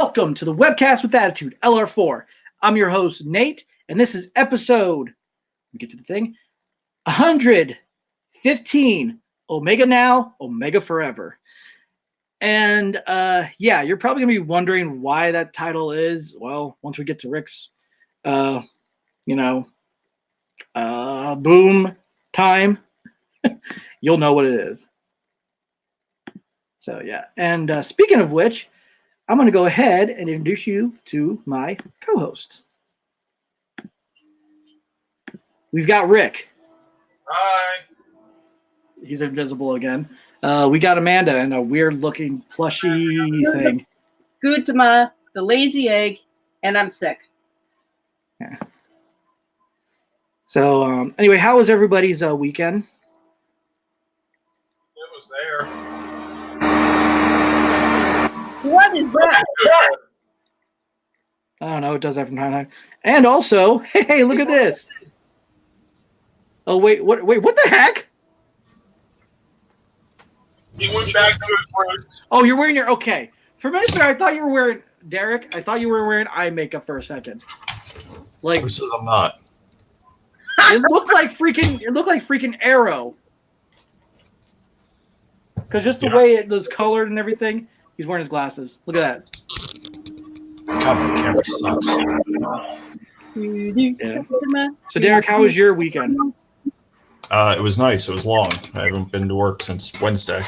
Welcome to the Webcast with Attitude, LR4. I'm your host, Nate, and this is episode, let me get to the thing, 115, Omega Now, Omega Forever. And you're probably going to be wondering why that title is, well, once we get to Rick's, boom time, you'll know what it is. So, yeah. And speaking of which, I'm going to go ahead and introduce you to my co-host. We've got Rick. Hi. He's invisible again. We got Amanda in a weird-looking plushy thing. Gutama, the lazy egg, and I'm sick. Yeah. So, anyway, how was everybody's weekend? It was there. What is that? I don't know. It does that from time to time. And also, hey, look at this. Oh, wait, what the heck? He went back to his roots. Oh, you're wearing your, okay. For a minute there, I thought you were wearing, Derek, I thought you were wearing eye makeup for a second. Like, Who says I'm not? it looked like freaking Arrow. Because just the way it was colored and everything, he's wearing his glasses. Look at that. God, my camera sucks. Yeah. So, Derek, how was your weekend? It was nice. It was long. I haven't been to work since Wednesday.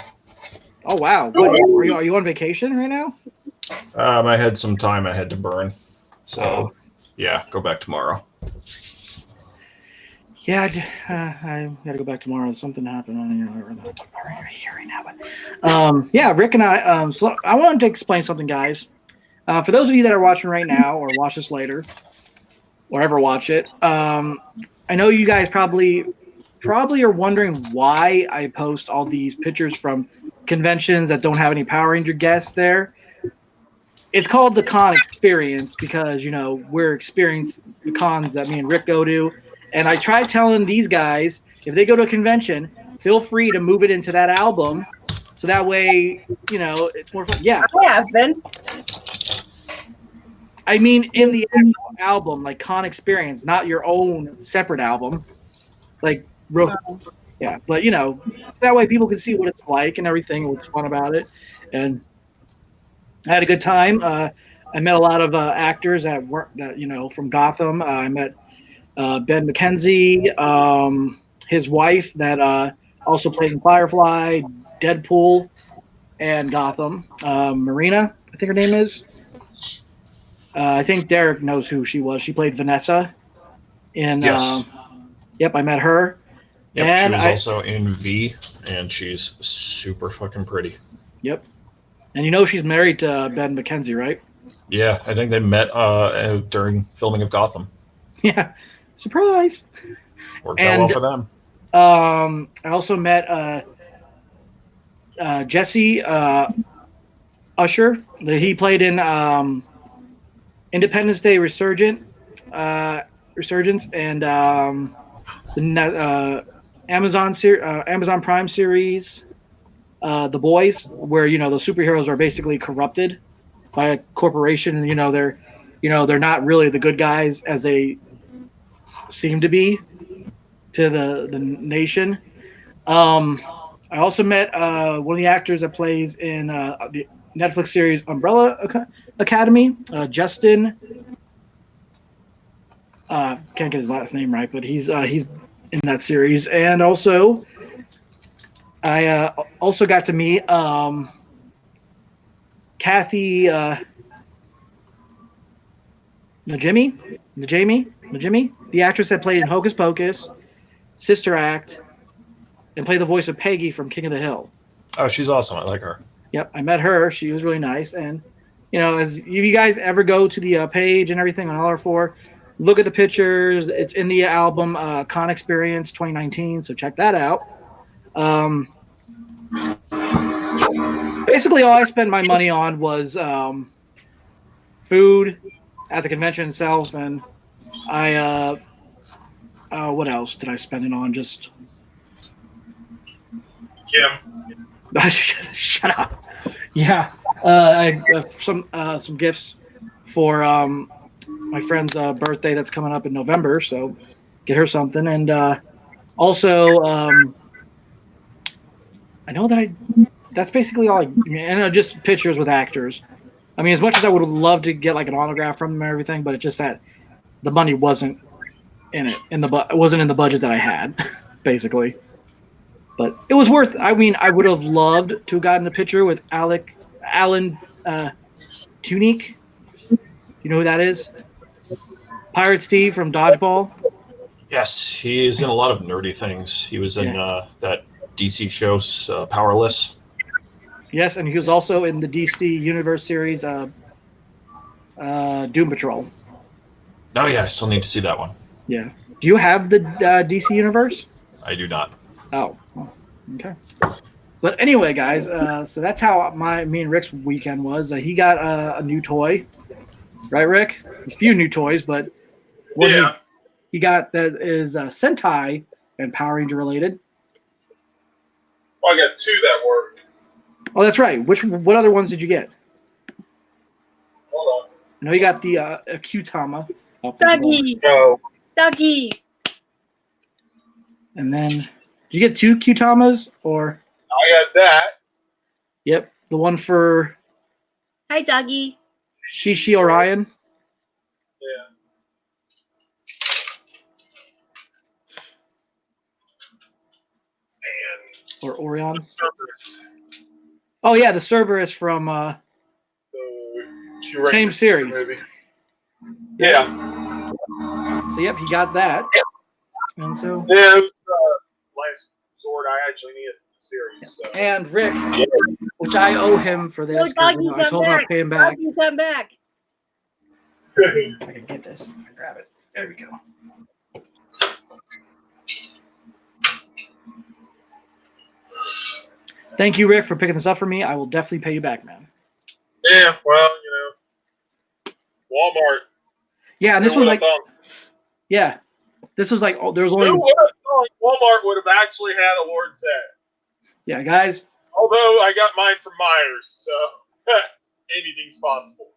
Oh, wow. What, are you on vacation right now? I had some time I had to burn. So, yeah, go back tomorrow. Yeah, I got to go back tomorrow. Something happened on here. I'm not talking about right now. But, Rick and I, so I wanted to explain something, guys. For those of you that are watching right now or watch this later or ever watch it, I know you guys probably are wondering why I post all these pictures from conventions that don't have any Power Ranger guests there. It's called the con experience because, we're experiencing the cons that me and Rick go to. And I try telling these guys, if they go to a convention, feel free to move it into that album. So that way, it's more fun. Yeah. I have been. I mean, in the actual album, like Con Experience, not your own separate album. Like, yeah. But, that way people can see what it's like and everything, what's fun about it. And I had a good time. I met a lot of actors that from Gotham. I met Ben McKenzie, his wife that also played in Firefly, Deadpool, and Gotham. Marina, I think her name is. I think Derek knows who she was. She played Vanessa in. Yes. Yep, I met her. Yep, and she was also in V, and she's super fucking pretty. Yep. And she's married to Ben McKenzie, right? Yeah, I think they met during filming of Gotham. Yeah. Surprise. Worked out well for them. I also met Jesse Usher. He played in Independence Day Resurgence and the Amazon Prime series, The Boys, where the superheroes are basically corrupted by a corporation, and they're not really the good guys as they seem to be to the nation. I also met one of the actors that plays in the Netflix series Umbrella Academy, Justin. Can't get his last name right, but he's in that series. And also, I also got to meet Kathy Najimy, the actress that played in Hocus Pocus, Sister Act, and played the voice of Peggy from King of the Hill. Oh, she's awesome. I like her. Yep, I met her. She was really nice. And, as you guys ever go to the page and everything on LR4, look at the pictures. It's in the album Con Experience 2019, so check that out. Basically, all I spent my money on was food at the convention itself, and I what else did I spend it on? Just Kim. Shut up. Yeah. I some gifts for my friend's birthday that's coming up in November. So get her something, and also I know that that's basically all. And just pictures with actors. I mean, as much as I would love to get like an autograph from them and everything, but it's just that the money wasn't in it, it wasn't in the budget that I had, basically. But it was worth. I mean, I would have loved to have gotten a picture with Alan Tunique. You know who that is? Pirate Steve from Dodgeball. Yes, he is in a lot of nerdy things. He was in that DC show, Powerless. Yes, and he was also in the DC Universe series, Doom Patrol. Oh yeah, I still need to see that one. Yeah. Do you have the DC Universe? I do not. Oh, okay. But anyway, guys, so that's how me and Rick's weekend was. He got a new toy, right, Rick? A few new toys, but what he got that is Sentai and Power Ranger related. Well, I got two that were. Oh, that's right. What other ones did you get? Hold on. I know you got the Qtama. Dougie. No. Dougie. And then, did you get two Qtamas or? I got that. Yep, the one for Hi, Dougie. Shishi Orion. Yeah. And Or Orion. Cerberus. Oh yeah, the Cerberus from The Q-Ranger same series. movie. Yeah. So yep, he got that. And so Yeah, it was, last resort. I actually needed the series. So. and Rick, which I owe him for this. Oh, 'cause, Dougie, I told him I'd pay him back. Dougie, come back. If I can get this. Grab it. There we go. Thank you, Rick, for picking this up for me. I will definitely pay you back, man. Yeah, well, Walmart. Yeah, and this was like, Who yeah, this was like, there was only, would have thought Walmart would have actually had a Lord set? yeah, guys. Although I got mine from Myers, so anything's possible.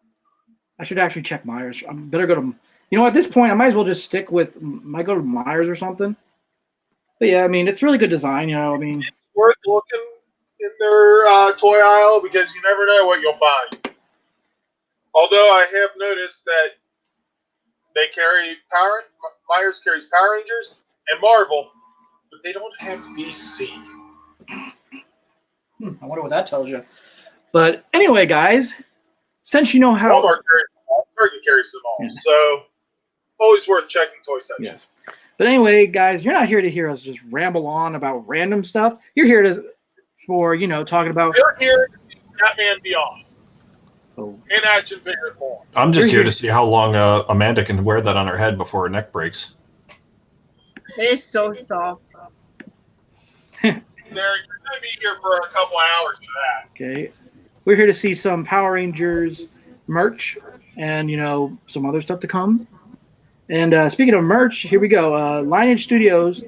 I should actually check Myers. I better go to, at this point, I might as well just stick with, might go to Myers or something. But yeah, I mean, it's really good design, It's worth looking in their toy aisle because you never know what you'll find. Although I have noticed that they carry Myers carries Power Rangers and Marvel, but they don't have DC. I wonder what that tells you. But anyway, guys, since you know how Walmart carries them all, so always worth checking toy sections. Yes. But anyway, guys, you're not here to hear us just ramble on about random stuff. You're here for talking about. We're here to see Batman Beyond Oh. in action figure form. I'm just here to see how long Amanda can wear that on her head before her neck breaks. It is so soft. You're going to be here for a couple hours for that. Okay, we're here to see some Power Rangers merch and some other stuff to come. And speaking of merch, here we go. Lineage Studios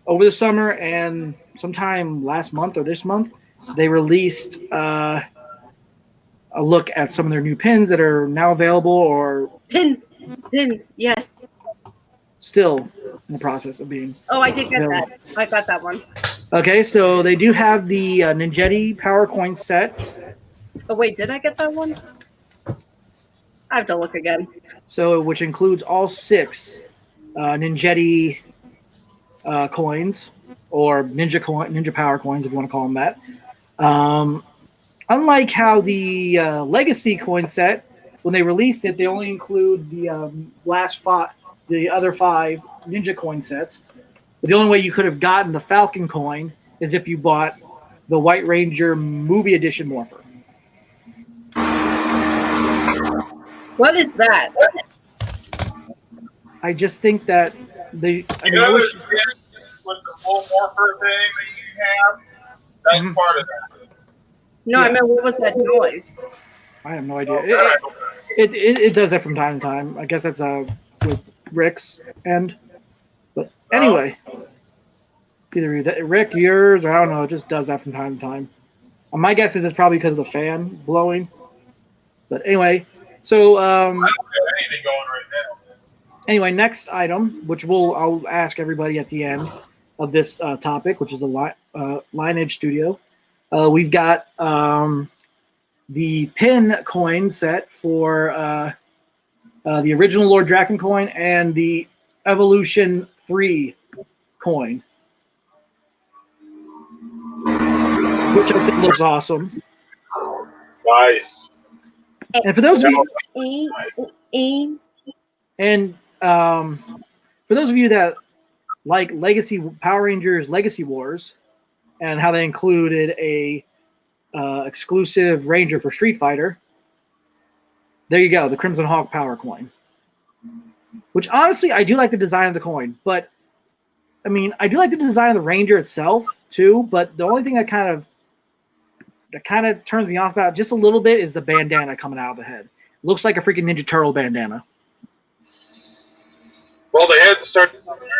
over the summer and sometime last month or this month, they released a look at some of their new pins that are now available or Pins, yes. still in the process of being. Oh, I did get available. that. I got that one. Okay, so they do have the Ninjetti Power Coin set. Oh, wait, did I get that one? I have to look again. So, which includes all 6 Ninjetti coins, or Ninja Power coins, if you want to call them that. Unlike how the Legacy coin set, when they released it, they only include the the other 5 Ninja coin sets. But the only way you could have gotten the Falcon coin is if you bought the White Ranger Movie Edition Morpher. What is that? I just think that they. I You mean, I know wish, with the full morpher thing that you have? That's Mhm. part of that. No, Yeah. I meant, what was that noise? I have no idea. Okay. It does that from time to time. I guess that's with Rick's end. But anyway, it's either Rick, yours, or I don't know. It just does that from time to time. My guess is it's probably because of the fan blowing. But anyway, so Anything going right now. anyway, next item, which I'll ask everybody at the end of this topic, which is the Lineage Studio. We've got the pin coin set for the original Lord Draken coin and the Evolution 3 coin, which I think looks awesome. Nice. And for those of you, and for those of you that like Legacy Power Rangers Legacy Wars and how they included a exclusive Ranger for Street Fighter, there you go, the Crimson Hawk Power coin. Which honestly, I do like the design of the coin, but I mean, I do like the design of the Ranger itself too. But the only thing that kind of turns me off about just a little bit is the bandana coming out of the head. Looks like a freaking Ninja Turtle bandana. Well, they had to start somewhere.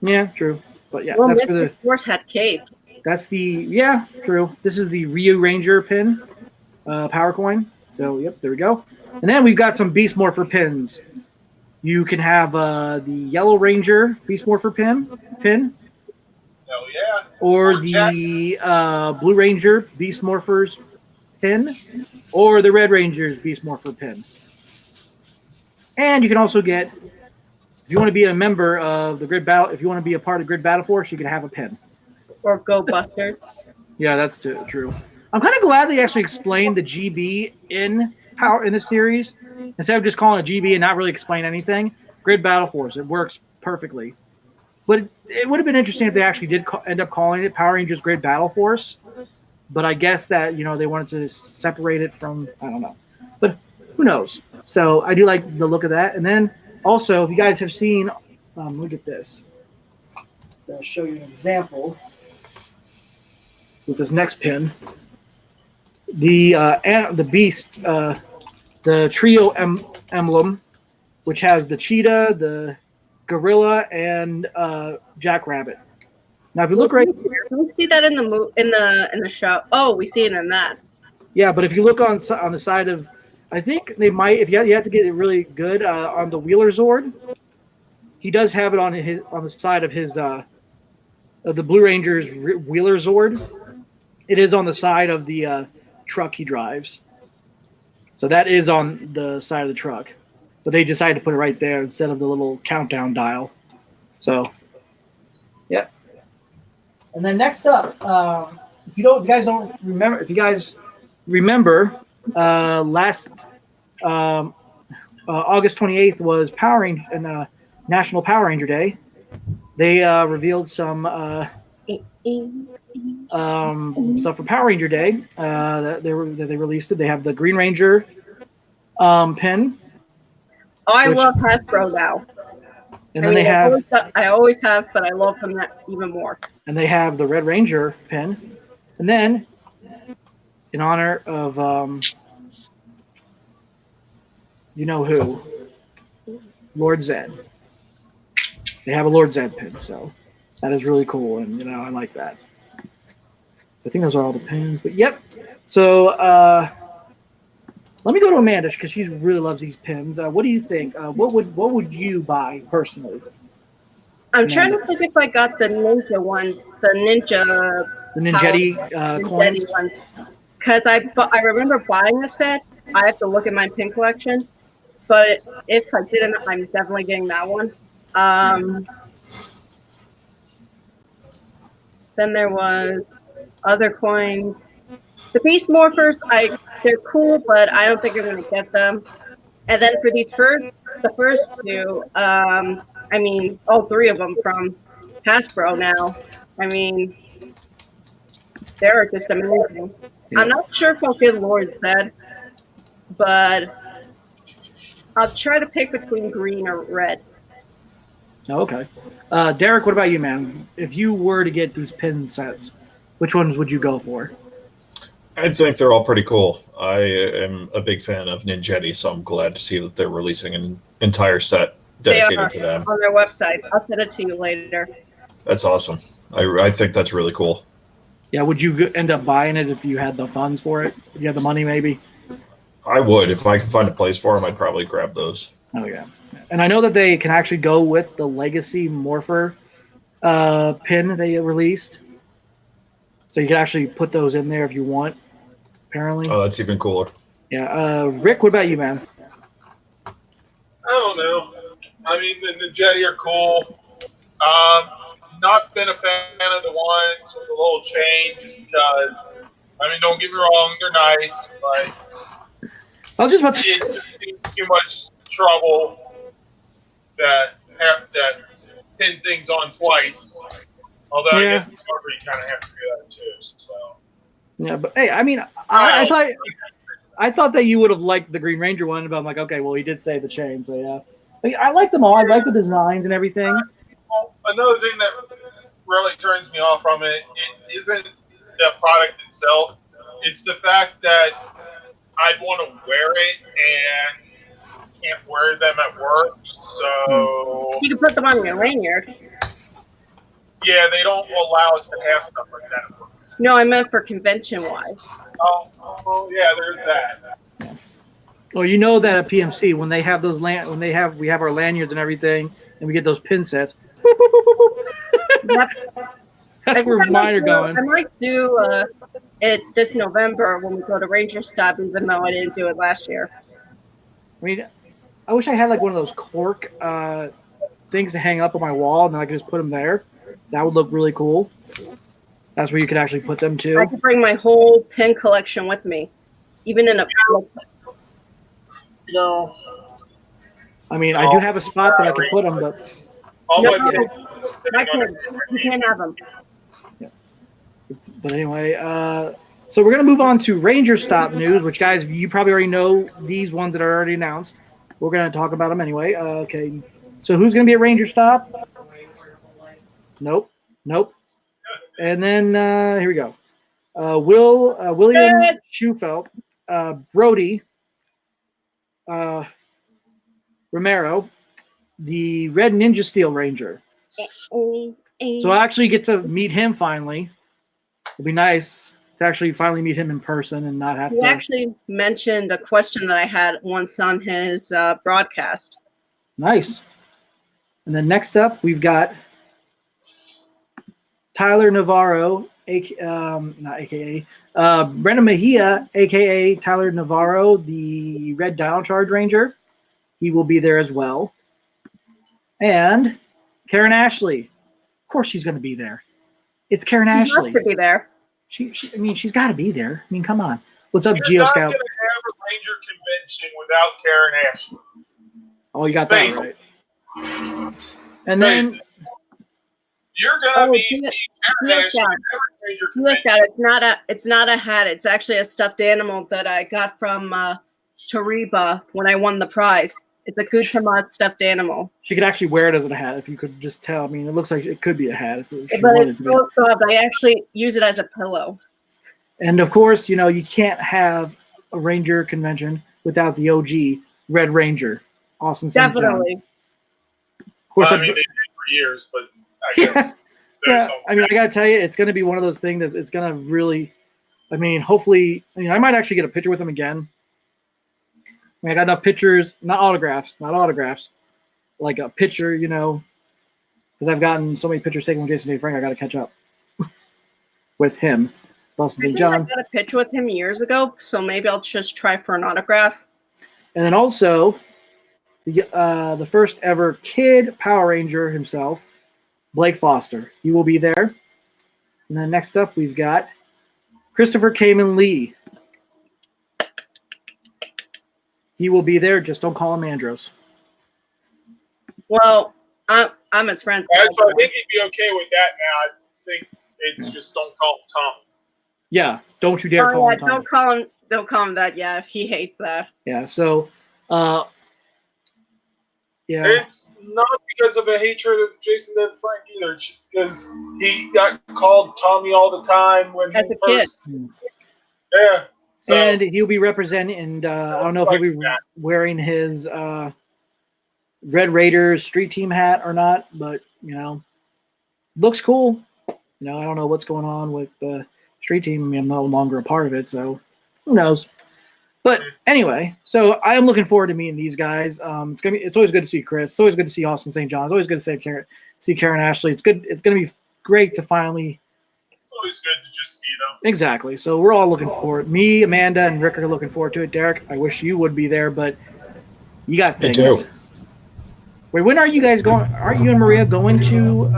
Yeah, true. But yeah, Well, that's for the. Mystic Force had capes. That's true. This is the Ryu Ranger pin, power coin. So yep, there we go. And then we've got some Beast Morpher pins. You can have the Yellow Ranger Beast Morpher pin, Hell yeah. or Jack. the Blue Ranger Beast Morphers pin, or the Red Ranger's Beast Morpher pin. And you can also get, if you want to be a member of the Grid Battle, if you want to be a part of Grid Battle Force, you can have a pin. Or Go Busters. Yeah, that's true. I'm kind of glad they actually explained the GB in this series instead of just calling it GB and not really explain anything. Grid Battle Force, it works perfectly. But it would have been interesting if they actually did end up calling it Power Rangers Grid Battle Force. But I guess that they wanted to separate it from, I don't know. But who knows? So I do like the look of that. And then also, if you guys have seen, look at this. I'll show you an example with this next pin. The Beast, the trio emblem, which has the cheetah, the gorilla, and Jackrabbit. Now, if you look right here, Do we see that in the show? Oh, we see it in that. yeah, but if you look on the side of, I think they might, if you have to get it really good on the Wheeler Zord, he does have it on the side of his of the Blue Ranger's Wheeler Zord. It is on the side of the truck he drives. So that is on the side of the truck. But they decided to put it right there instead of the little countdown dial. So, yeah. And then next up, if you guys remember, last August 28th was National Power Ranger Day. They revealed some stuff for Power Ranger Day that they released it. They have the Green Ranger pin. Oh, I love Hasbro now. And then they have, I always have, but I love them even more. and they have the Red Ranger pin. And then, in honor of you know who, Lord Zed. They have a Lord Zed pin, so that is really cool, and I like that. I think those are all the pins, but yep. So let me go to Amanda because she really loves these pins. What do you think? What would you buy personally? I'm trying to think if I got the Ninja ones, the Ninjetti coins. ones. Because I remember buying a set. I have to look at my pin collection. But if I didn't, I'm definitely getting that one. Then there was other coins. The Beast Morphers, they're cool, but I don't think I'm going to get them. And then for the first two, I mean, all three of them from Hasbro now. I mean, they're just amazing. Yeah. I'm not sure if I'll get Lord Zed, but I'll try to pick between green or red. Oh, okay. Derek, what about you, man? If you were to get these pin sets, which ones would you go for? I think they're all pretty cool. I am a big fan of Ninjetti, so I'm glad to see that they're releasing an entire set dedicated to them. On their website. I'll send it to you later. That's awesome. I think that's really cool. Yeah, would you end up buying it if you had the funds for it? If you had the money, maybe? I would. If I could find a place for them, I'd probably grab those. Oh, yeah. And I know that they can actually go with the Legacy Morpher pin they released. So you can actually put those in there if you want, apparently. Oh, that's even cooler. Yeah. Rick, what about you, man? I don't know. I mean, the Jetty are cool. Not been a fan of the ones with the little chain just because. I mean, don't get me wrong, they're nice, but I was just about to say. it just seems too much trouble that have that pin things on twice. Although I Yeah. guess it's harder, you kind of have to do that too. So Yeah, but hey, I mean, I thought that you would have liked the Green Ranger one, but I'm like, okay, well, he did say the chain, so yeah. I mean, I like them all. I like the designs and everything. well, another thing that really turns me off from it isn't the product itself. It's the fact that I'd want to wear it and can't wear them at work. So You can put them on your lanyard. yeah, they don't allow us to have stuff like that at work. No, I meant for convention wise. Oh yeah, there's that. Well, you know that at PMC when they have those we have our lanyards and everything, and we get those pin sets. Boop, boop, boop, boop, boop. Yep. That's where mine are going. I might do it this November when we go to Ranger Stop, even though I didn't do it last year. I mean, I wish I had like one of those cork things to hang up on my wall, and then I could just put them there. That would look really cool. That's where you could actually put them too. I could bring my whole pin collection with me, even in a. You know, I mean, I do have a spot that I can put them, but all No, my I can't. You can't have them. anyway, so we're gonna move on to Ranger Stop news, which guys, you probably already know these ones that are already announced. We're gonna talk about them anyway. Okay, so who's gonna be at Ranger Stop? Nope. And then here we go. William Schufelt, Brody, Romero, the Red Ninja Steel Ranger. So I actually get to meet him finally. It'll be nice to actually finally meet him in person and not have He to. actually mentioned a question that I had once on his broadcast. Nice. And then next up, we've got Tyler Navarro, not AKA, Brendan Mejia, AKA Tyler Navarro, the Red Dino Charge Ranger. He will be there as well. And Karen Ashley. Of course she's going to be there. It's Karen He Ashley. has to be there. I mean, she's got to be there. I mean, come on. What's up, You're Geo not Scout? going to have a Ranger convention without Karen Ashley. Oh, you got that Face right. And then, Face it. You're going to be Geo- seeing Geo Karen Ashley Scout. at every Ranger Yes, convention. God, it's not a hat. It's actually a stuffed animal that I got from Tariba when I won the prize. It's a Gutama stuffed animal. she could actually wear it as a hat if you could just tell. I mean, it looks like it could be a hat if she But wanted it's to be. so soft. I actually use it as a pillow. And of course, you know, you can't have a Ranger convention without the OG Red Ranger, Austin St. John. Definitely. Of course, Well, I mean, they did for years, but I guess there's yeah. no. I mean, I gotta tell you, it's gonna be one of those things that it's gonna really. I mean, hopefully, I might actually get a picture with him again. I got enough pictures, not autographs, like a picture, you know, because I've gotten so many pictures taken with Jason Day Frank. I got to catch up with him, Austin I St. think I John. got a picture with him years ago, so maybe I'll just try for an autograph. And then also, the first ever kid Power Ranger himself, Blake Foster. He will be there. And then next up, we've got Christopher Kamen Lee. He will be there. Just don't call him Andros. Well, I'm his friend. So I think he'd be okay with that now. I think it's just don't call him Tom. Yeah, don't you dare Oh, call yeah, him Tom. don't call him that. Yeah, he hates that. Yeah, so, yeah. It's not because of a hatred of Jason Dead Frank either. It's just because he got called Tommy all the time when As he a kid. first. Yeah. So And he'll be representing, and I don't know if he'll be Like that. wearing his Red Raiders street team hat or not, but, you know, looks cool. You know, I don't know what's going on with street team. I mean, I'm no longer a part of it, so who knows? But anyway, so I am looking forward to meeting these guys. It's always good to see Chris. It's always good to see Austin St. John. It's always good to see Karen Ashley. It's good. It's going to be great to finally. It's always good to just see them. Exactly. So we're all looking forward. Me, Amanda, and Rick are looking forward to it. Derek, I wish you would be there, but you got Me things. too. Wait, when are you guys going? Aren't you and Maria going to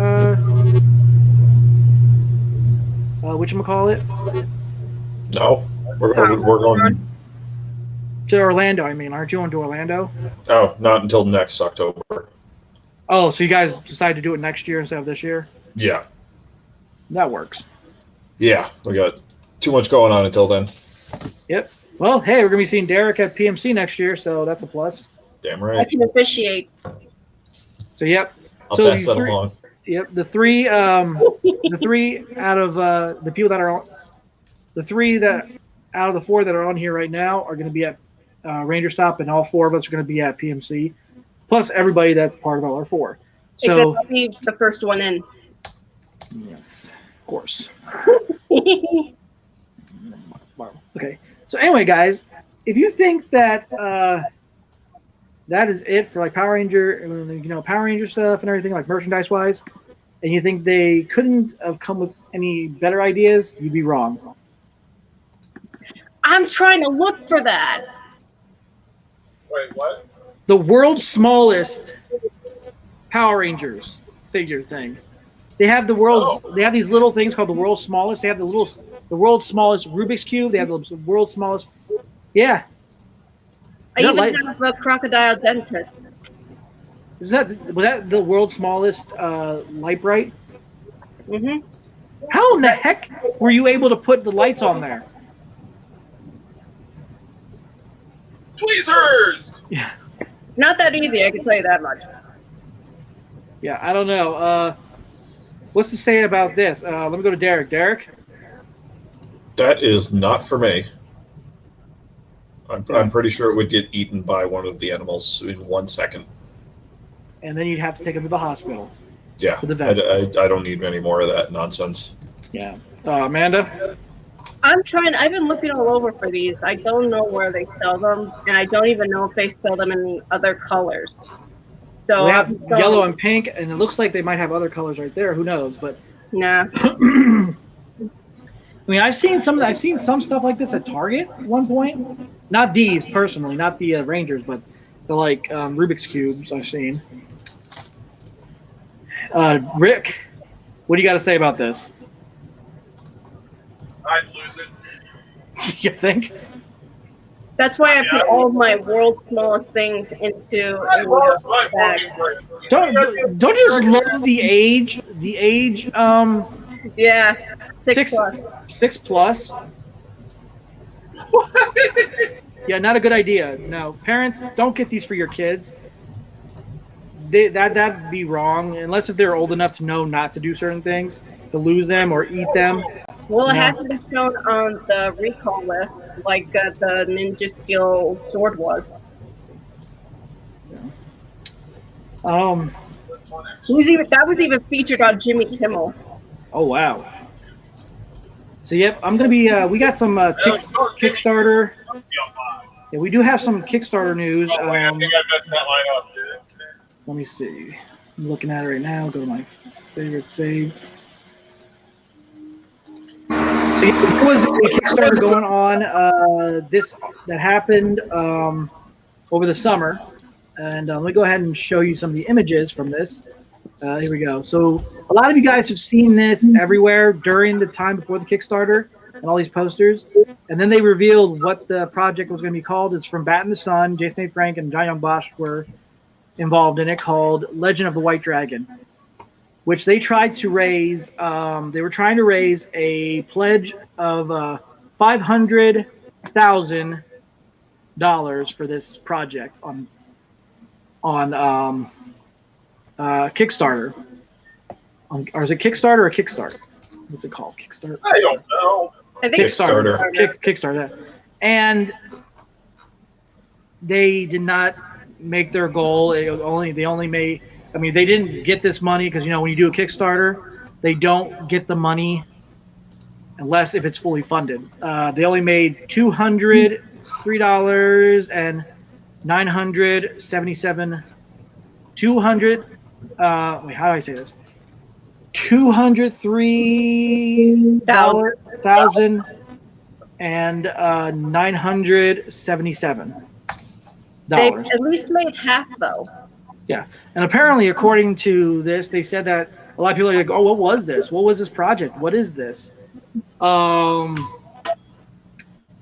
whatchamacallit? No, we're going. To Orlando, I mean. Aren't you going to Orlando? Oh, not until next October. Oh, so you guys decide to do it next year instead of this year? Yeah, That works. yeah, we got too much going on until then. Yep. Well, hey, we're going to be seeing Derek at PMC next year, so that's a plus. Damn I right. can officiate. So, yep. I'll So pass you that three- along. Yep. The three out of the people that are on, the three that out of the four that are on here right now are going to be at Ranger Stop, and all four of us are going to be at PMC, plus everybody that's part of LR4. Except So, I'll be the first one in. yes, of course. Okay. So anyway, guys, if you think that that is it for like Power Ranger, Power Ranger stuff and everything, like merchandise wise, and you think they couldn't have come with any better ideas, you'd be wrong. I'm trying to look for that. Wait, what? The world's smallest Power Rangers figure thing. They have they have these little things called the world's smallest. They have the world's smallest Rubik's Cube. They have the world's smallest. Yeah. I Yeah, even like- have a crocodile dentist. Was that the world's smallest light bright? Mm-hmm. How in the heck were you able to put the lights on there? Tweezers! Yeah. It's not that easy, I can tell you that much. Yeah, I don't know. What's to say about this? Let me go to Derek. Derek? That is not for me. I'm pretty sure it would get eaten by one of the animals in 1 second. And then you'd have to take him to the hospital. Yeah, To the vet. I don't need any more of that nonsense. Yeah. Amanda? I've been looking all over for these. I don't know where they sell them, and I don't even know if they sell them in the other colors. So They have I'm going- yellow and pink, and it looks like they might have other colors right there. Who knows? But Nah. I mean, I've seen some stuff like this at Target at one point. Not these personally, not the Rangers, but the Rubik's cubes I've seen. Rick, what do you got to say about this? I'd lose it. You think? That's why I put all my world's smallest things into I lost a my bag. fucking brain. Don't you just love the age? The age, Yeah. Six Six. plus. 6+. Yeah, not a good idea. No, parents, don't get these for your kids. That'd be wrong, unless if they're old enough to know not to do certain things, to lose them or eat them. Well, it No. hasn't been shown on the recall list like the Ninja Skill sword was. That was even featured on Jimmy Kimmel. Oh wow. So yep, I'm gonna be. We got some Kickstarter. Yeah, we do have some Kickstarter news. Oh, wait, I think I messed that line up, dude. Let me see. I'm looking at it right now. Go to my favorite save. So there was a Kickstarter going on that happened over the summer, and let me go ahead and show you some of the images from this. Here we go. So a lot of you guys have seen this everywhere during the time before the Kickstarter and all these posters, and then they revealed what the project was going to be called. It's from Bat in the Sun. Jason A. Frank and John Young Bosch were involved in it, called Legend of the White Dragon, which they tried to raise. They were trying to raise a pledge of $500,000 for this project on Kickstarter. Or is it Kickstarter or Kickstarter? What's it called? Kickstarter. I don't know. I think Kickstarter. Kickstarter. And they did not make their goal. They didn't get this money because when you do a Kickstarter, they don't get the money unless if it's fully funded. They only made $203 and 977 200 wait, how do I say this? $203,000 and 977 They dollars. at least made half though. Yeah, and apparently, according to this, they said that a lot of people are like, "Oh, what was this? What was this project? What is this?"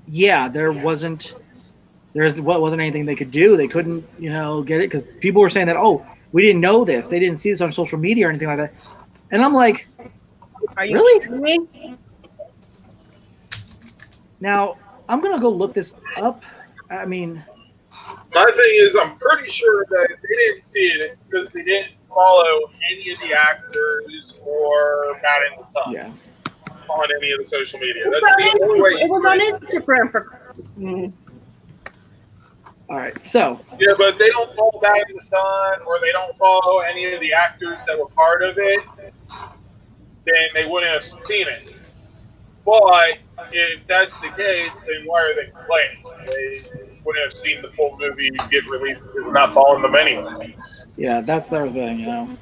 Yeah, there wasn't anything they could do. They couldn't, get it because people were saying that, "Oh, we didn't know this. They didn't see this on social media or anything like that." And I'm like, Are you really? kidding me? Now I'm gonna go look this up. I mean, My thing is, I'm pretty sure that if they didn't see it, it's because they didn't follow any of the actors or Matt and the Sun yeah. on any of the social media. That's the only way. It was on Instagram for. All right, so Yeah, but if they don't follow Matt and the Sun or they don't follow any of the actors that were part of it, then they wouldn't have seen it. But if that's the case, then why are they complaining? They wouldn't have seen the full movie get released because they're not following them anyway. yeah, that's their thing,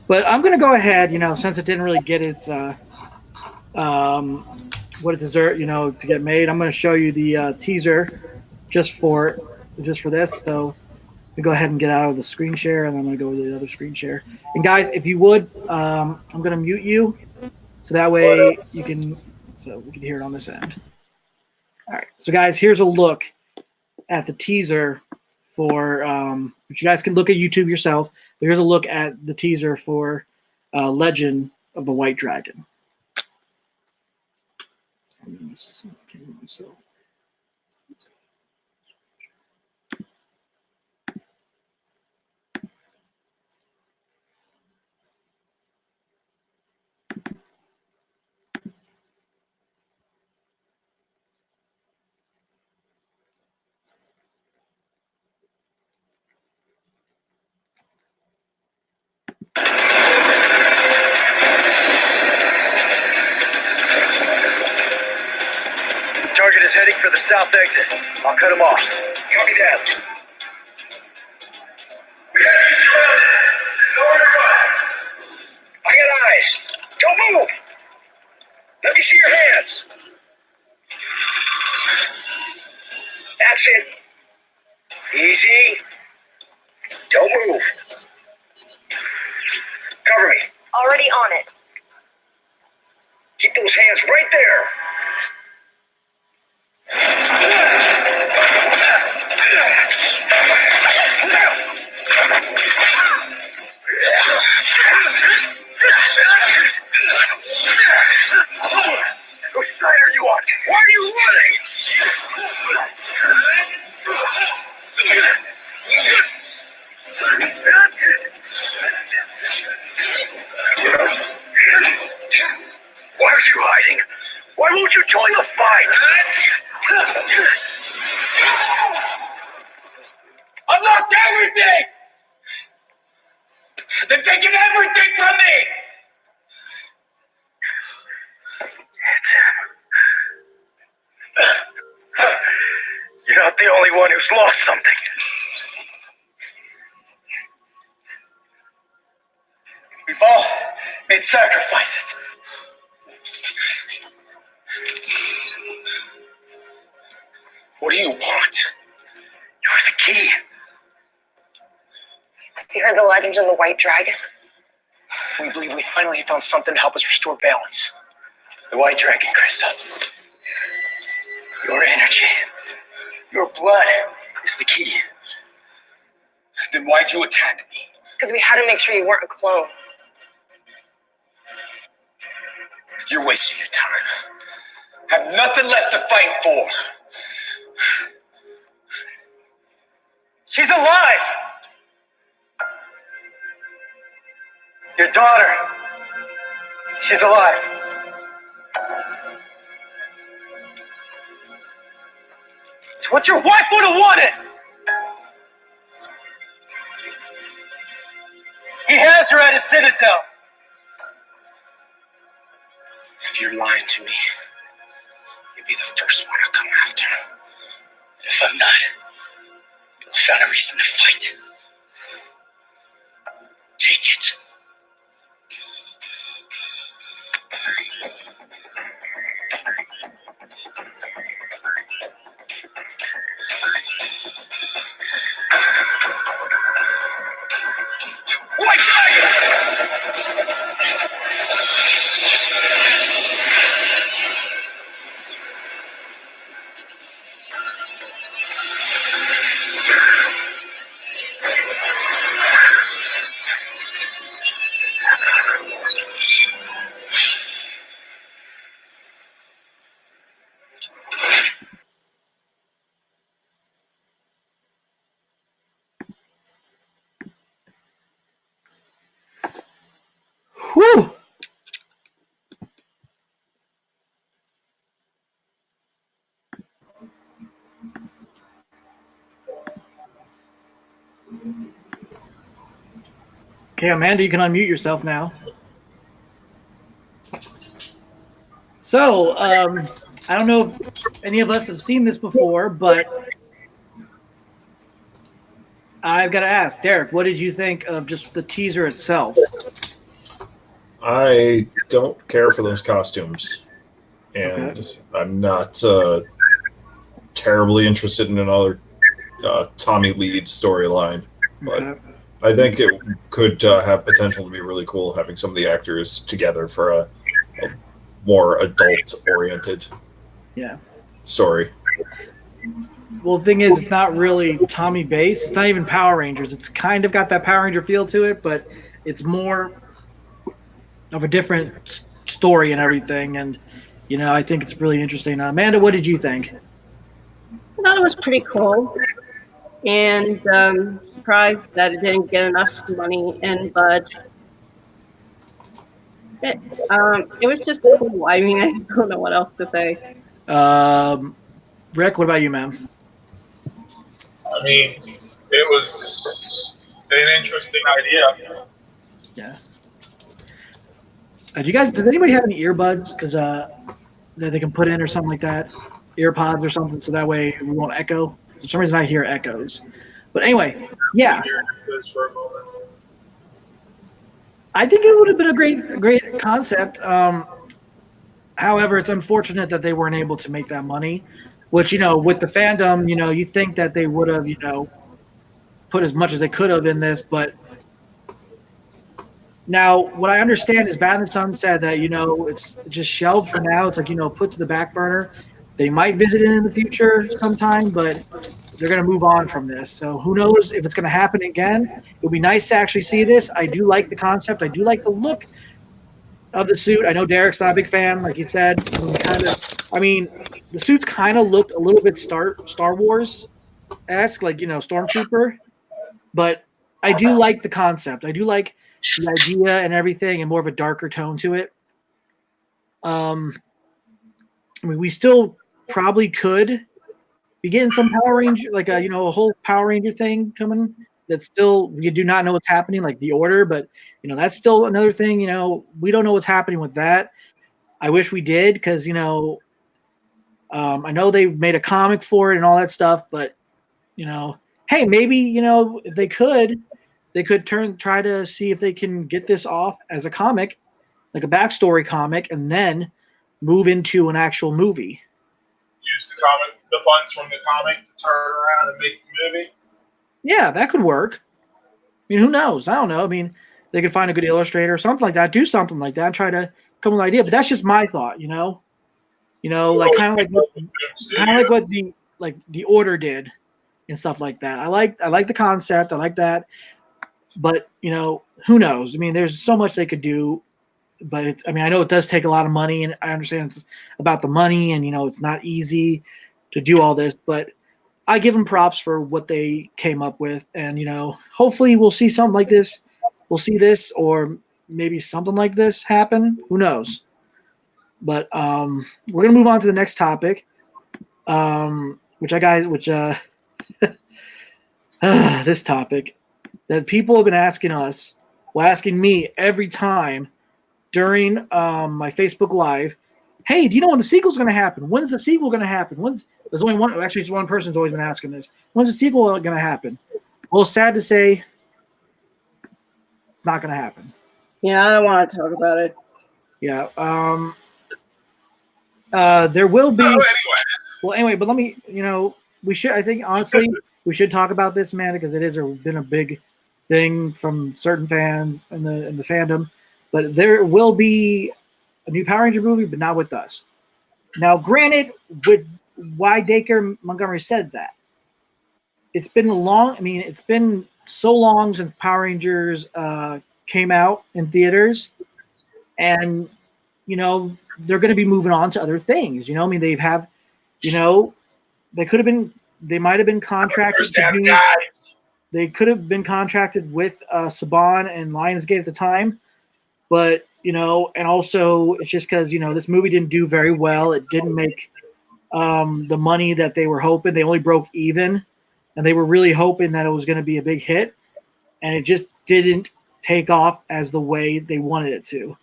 But I'm gonna go ahead, since it didn't really get its what it deserved, to get made. I'm gonna show you the teaser just for this. So we go ahead and get out of the screen share, and I'm gonna go to the other screen share. And guys, if you would, I'm gonna mute you, so that way we can hear it on this end. All right, so guys, here's a look at the teaser for which you guys can look at YouTube yourself. But here's a look at the teaser for Legend of the White Dragon. Target is heading for the south exit. I'll cut him off. Copy that. I got eyes. Don't move. Let me see your hands. That's it. Easy. Don't move. Cover me. Already on it. Keep those hands right there. Which side are you on? Why are you running? Why are you hiding? Why won't you join the fight? I've lost everything! They've taken everything from me! You're not the only one who's lost something. We've all made sacrifices. What do you want? You're the key. You heard the legends of the White Dragon? We believe we finally found something to help us restore balance. The White Dragon, Krista. Your energy, your blood is the key. Then why'd you attack me? Because we had to make sure you weren't a clone. You're wasting your time. Have nothing left to fight for. She's alive! Your daughter. She's alive. It's what your wife would have wanted! He has her at his citadel. If If you're lying to me, you'll be the first one I'll come after. And if I'm not, you'll find a reason to fight. Take it. White Dragon! Whew. Okay, Amanda, you can unmute yourself now. So, I don't know if any of us have seen this before, but I've got to ask, Derek, what did you think of just the teaser itself? I don't care for those costumes, and Okay. I'm not terribly interested in another Tommy Lee storyline. But Okay. I think it could have potential to be really cool having some of the actors together for a more adult-oriented Yeah. story. Well, the thing is, it's not really Tommy based. It's not even Power Rangers. It's kind of got that Power Ranger feel to it, but it's more of a different story and everything. And, you know, I think it's really interesting. Amanda, what did you think? I thought it was pretty cool, and surprised that it didn't get enough money in, but it was just cool. I mean, I don't know what else to say. Rick, what about you, ma'am? I mean, it was an interesting idea. Yeah. Do you guys? Does anybody have any earbuds? Because that they can put in or something like that, earpods or something, so that way we won't echo. For some reason, I hear echoes. But anyway, yeah, Here, this for a moment. I think it would have been a great concept. However, it's unfortunate that they weren't able to make that money. Which, you know, with the fandom, you know, you think that they would have, you know, put as much as they could have in this, but now what I understand is Bad and the Sun said that, you know, it's just shelved for now. It's like, you know, put to the back burner. They might visit it in the future sometime, but they're going to move on from this. So who knows if it's going to happen again. It would be nice to actually see this. I do like the concept. I do like the look of the suit. I know Derek's not a big fan, like you said. I mean, the suits kind of looked a little bit Star Wars-esque, like, you know, Stormtrooper. But I do like the concept. I do like the idea and everything, and more of a darker tone to it. I mean, we still probably could be getting some Power Ranger, like a, you know, a whole Power Ranger thing coming. That's still, we do not know what's happening, like the Order, but, you know, that's still another thing. You know, we don't know what's happening with that. I wish we did, because, you know, I know they made a comic for it and all that stuff, but, you know, hey, maybe, you know, if they could try to see if they can get this off as a comic, like a backstory comic, and then move into an actual movie. Use the funds from the comic to turn around and make the movie. Yeah, that could work. I mean, who knows? I don't know. I mean, they could find a good illustrator or something like that, do something like that, try to come with an idea. But that's just my thought, you know. You know, like kind of like what the Order did and stuff like that. I like the concept. I like that. But, you know, who knows? I mean, there's so much they could do. But it's, I mean, I know it does take a lot of money, and I understand it's about the money, and, you know, it's not easy to do all this, but I give them props for what they came up with. And, you know, hopefully we'll see something like this. We'll see this, or maybe something like this happen. Who knows? But we're going to move on to the next topic, this topic that people have been asking us, well, asking me every time during my Facebook Live, hey, do you know when the sequel's going to happen? When's the sequel going to happen? There's only one. Actually, it's one person's always been asking this. When's the sequel going to happen? Well, sad to say, it's not going to happen. Yeah, I don't want to talk about it. Yeah. There will be. So anyway, Well, anyway, but let me. We should. I think honestly, we should talk about this, Amanda, because it has been a big thing from certain fans in the fandom. But there will be a new Power Ranger movie, but not with us. Now, granted, with why Dacre Montgomery said that, it's been long. I mean, it's been so long since Power Rangers came out in theaters, and they're going to be moving on to other things. I mean, they could have been. They might have been contracted to do. They could have been contracted with Saban and Lionsgate at the time, but and also it's just because this movie didn't do very well. It didn't make the money that they were hoping. They only broke even, and they were really hoping that it was going to be a big hit, and it just didn't take off as the way they wanted it to.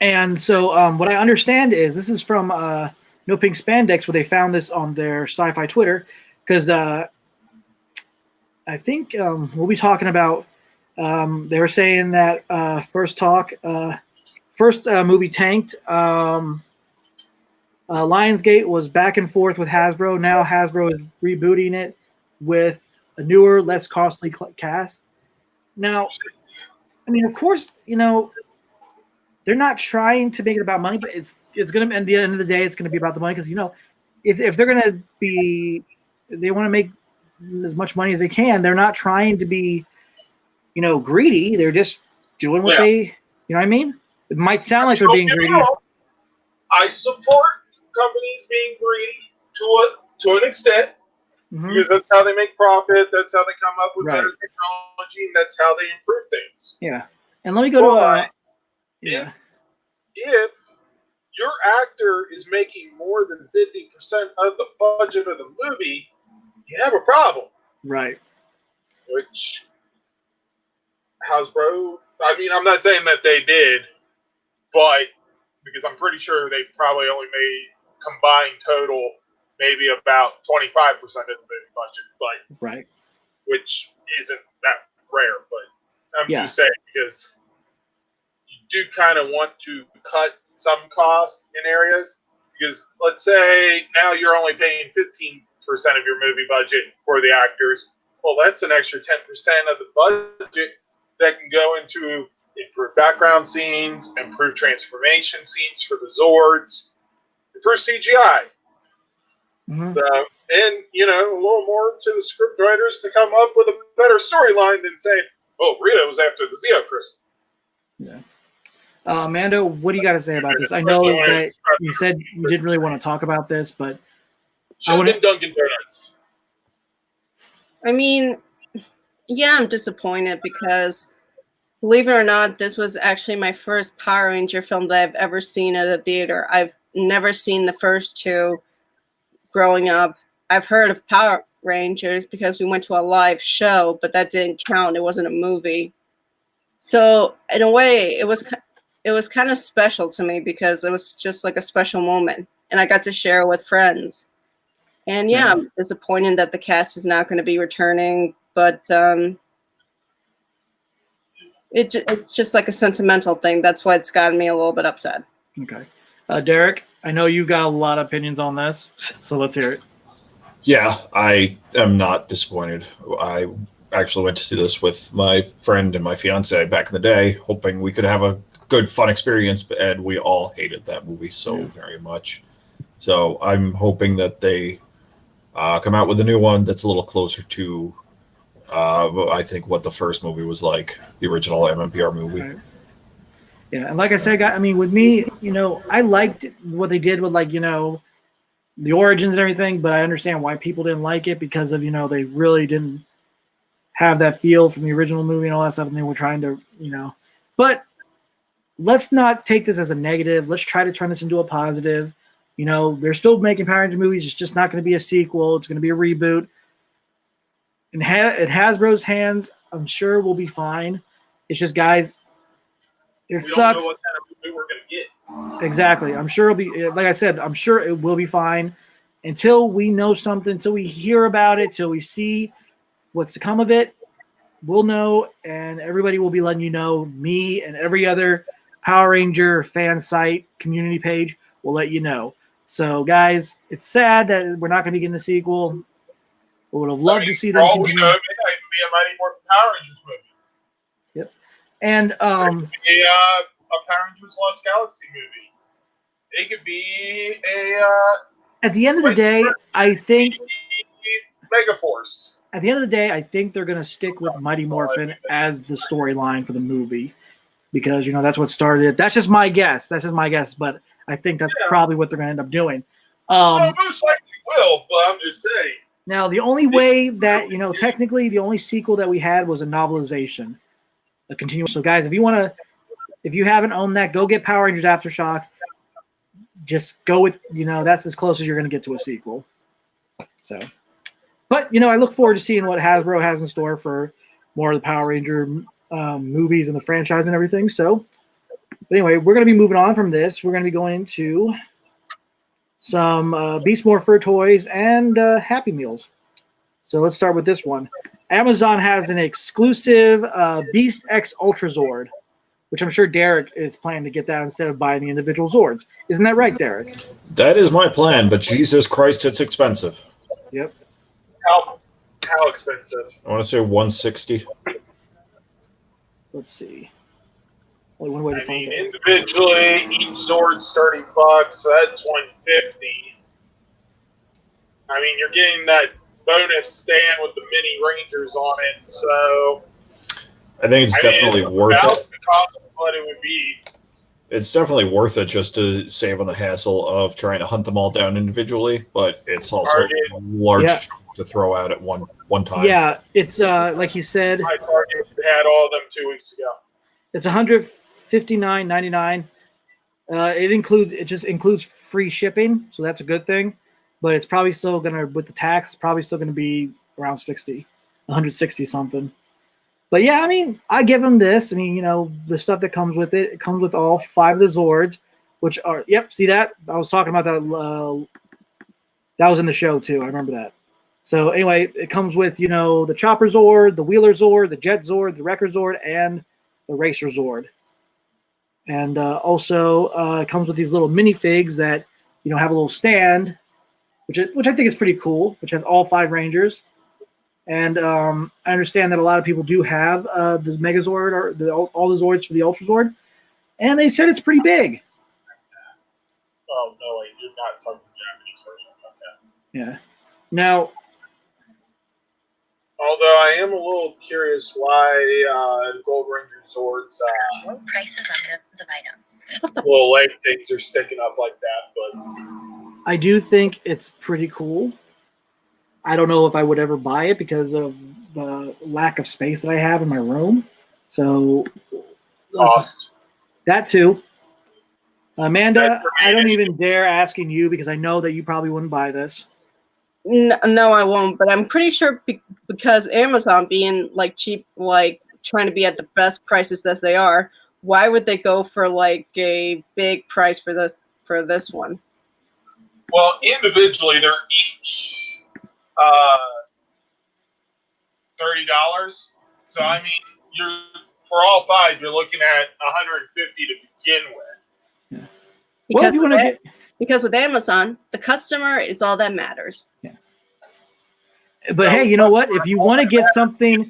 And so what I understand is this is from No Pink Spandex, where they found this on their sci-fi Twitter, because I think we'll be talking about. They were saying that first movie tanked. Lionsgate was back and forth with Hasbro. Now Hasbro is rebooting it with a newer, less costly cast. Now, I mean, of course, they're not trying to make it about money, but it's going to, at the end of the day, it's going to be about the money because, if they're going to be, they want to make as much money as they can. They're not trying to be, greedy. They're just doing what they, you know what I mean? It might sound like they're being greedy. I support companies being greedy to an extent because that's how they make profit. That's how they come up with better technology, and that's how they improve things. Yeah, and let me go to if your actor is making more than 50% of the budget of the movie, you have a problem. Right. Which Hasbro, I mean, I'm not saying that they did, but because I'm pretty sure they probably only made combined total maybe about 25% of the movie budget, right, which isn't that rare. But I'm just saying because you do kind of want to cut some costs in areas because let's say now you're only paying 15% of your movie budget for the actors. Well, that's an extra 10% of the budget that can go into improved background scenes, improved transformation scenes for the Zords, improve CGI. So, and a little more to the script writers to come up with a better storyline than saying, "Oh, Rita was after the Zeo Crystal." Yeah. Amanda, what do you got to say about this? I know that you said you didn't really want to talk about this, but I want Dunkin' Donuts. I mean, yeah, I'm disappointed because, believe it or not, this was actually my first Power Ranger film that I've ever seen at a theater. I've never seen the first two growing up. I've heard of Power Rangers because we went to a live show, but that didn't count. It wasn't a movie. So in a way, it was kind of special to me because it was just like a special moment, and I got to share it with friends. And yeah, I'm disappointed that the cast is not going to be returning, but it's just like a sentimental thing. That's why it's gotten me a little bit upset. Okay. Derek, I know you got a lot of opinions on this, so let's hear it. Yeah, I am not disappointed. I actually went to see this with my friend and my fiance back in the day, hoping we could have a good, fun experience, and we all hated that movie so very much. So I'm hoping that they come out with a new one that's a little closer to, I think, what the first movie was like, the original MMPR movie. Right. Yeah, and like I said, I mean, with me, I liked what they did with, the origins and everything, but I understand why people didn't like it because of, they really didn't have that feel from the original movie and all that stuff, and they were trying to, But let's not take this as a negative. Let's try to turn this into a positive. They're still making Power Ranger movies. It's just not going to be a sequel. It's going to be a reboot. In Hasbro's hands, I'm sure we'll be fine. It's just, guys, it We don't sucks. know what kind of movie we're gonna get. Exactly. I'm sure it'll be, like I said, I'm sure it will be fine until we know something, until we hear about it, till we see what's to come of it. We'll know, and everybody will be letting you know. Me and every other Power Ranger fan site community page will let you know. So, guys, it's sad that we're not going to be getting a sequel. We would have loved to see For them all we continue. know, it might be a Mighty Morphin Power Rangers movie. And It could be a Power Rangers Lost Galaxy movie. It could be a at the end of the day, I think Megaforce. at the end of the day, I think they're going to stick with Mighty Morphin as the storyline for the movie because, you know, that's what started it. That's just my guess. But I think that's probably what they're going to end up doing. Well, most likely will, but I'm just saying. Now, the only way that, you know, technically the only sequel that we had was a novelization, a continuous. So, guys, if you haven't owned that, go get Power Rangers Aftershock. Just go with, you know, that's as close as you're going to get to a sequel. So, but, you know, I look forward to seeing what Hasbro has in store for more of the Power Ranger movies and the franchise and everything. So, but anyway, we're going to be moving on from this. We're going to be going into some Beast Morpher toys and Happy Meals. So let's start with this one. Amazon has an exclusive Beast X Ultra Zord, which I'm sure Derek is planning to get that instead of buying the individual Zords. Isn't that right, Derek? That is my plan, but Jesus Christ, it's expensive. Yep. How expensive? I want to say 160. Let's see. Only one way to I find mean, it. individually, each Zord's $30, so that's $150. I mean, you're getting that bonus stand with the mini Rangers on it, so I think it's definitely worth about it. the cost of what it would be. It's definitely worth it just to save on the hassle of trying to hunt them all down individually, but it's also a large Yeah. chunk to throw out at one time. Yeah, it's like he said, My Target had all of them 2 weeks ago. it's $159.99. It just includes free shipping, so that's a good thing. But it's probably still gonna, with the tax, it's probably still gonna be around 160 something. But yeah, I mean, I give them this. I mean, you know, the stuff that comes with it. It comes with all 5 of the Zords, which are, yep, see that? I was talking about that. That was in the show too. I remember that. So anyway, it comes with, you know, the Chopper Zord, the Wheeler Zord, the Jet Zord, the Wrecker Zord, and the Racer Zord. And also it comes with these little minifigs that, you know, have a little stand, which I think is pretty cool, which has all 5 Rangers. And I understand that a lot of people do have the Megazord or all the Zords for the Ultra Zord, and they said it's pretty big. Oh, no, wait, you're not talking Japanese version. Okay. Yeah. Now, Although I am a little curious why Gold Ranger Zords Low prices on millions of items. little leg things are sticking up like that, but I do think it's pretty cool. I don't know if I would ever buy it because of the lack of space that I have in my room. So cost. that too. Amanda, That's the I don't main even dare asking you because I know that you probably wouldn't buy this. No, I won't. But I'm pretty sure because Amazon being like cheap, like trying to be at the best prices that they are, why would they go for like a big price for this one? Well, individually, they're each $30. So I mean, you're for all 5, you're looking at $150 to begin with. Well, if you want to get, Because with Amazon, the customer is all that matters. but hey, you know what? If you want to get something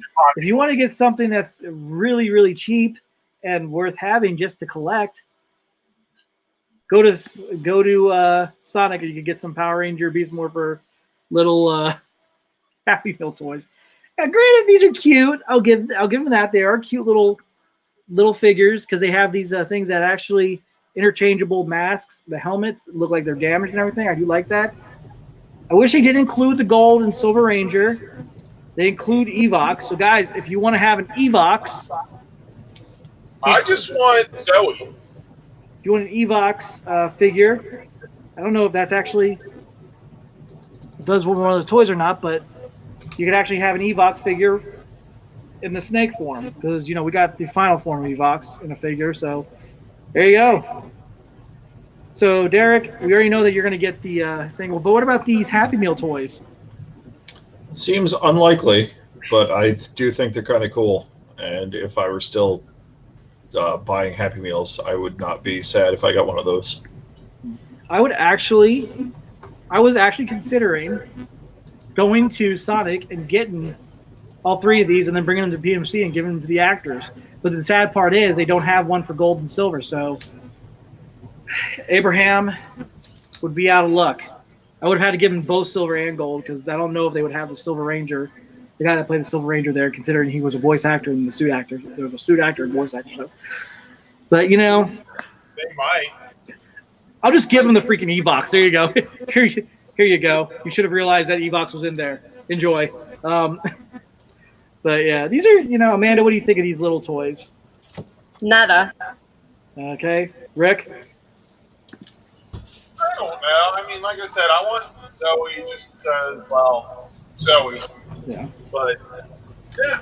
that's really, really cheap and worth having just to collect, go to Sonic and you can get some Power Ranger Beast Morpher little Happy Meal toys. Yeah, granted, these are cute. I'll give them that. They are cute little figures because they have these things that actually interchangeable masks. The helmets look like they're damaged and everything. I do like that. I wish they did include the Gold and Silver Ranger. They include Evox. So guys, if you want to have an Evox, I just want Zoe. if you want an Evox figure, I don't know if that's actually does one of the toys or not, but you could actually have an Evox figure in the snake form because we got the final form of Evox in a figure. So there you go. So Derek, we already know that you're going to get the thing. Well, but what about these Happy Meal toys? Seems unlikely, but I do think they're kind of cool. And if I were still buying Happy Meals, I would not be sad if I got one of those. I was actually considering going to Sonic and getting all 3 of these and then bringing them to PMC and giving them to the actors. But the sad part is they don't have one for gold and silver, so Abraham would be out of luck. I would have had to give him both silver and gold because I don't know if they would have the Silver Ranger, the guy that played the Silver Ranger there, considering he was a voice actor and the suit actor. There was a suit actor and voice actor. So. But, They might. I'll just give him the freaking Evox. There you go. Here you go. You should have realized that Evox was in there. Enjoy. But yeah, these are, Amanda, what do you think of these little toys? Nada. Okay. Rick? I don't know. I mean, like I said, I want Zoe just because, well, Zoe. Yeah. But, yeah.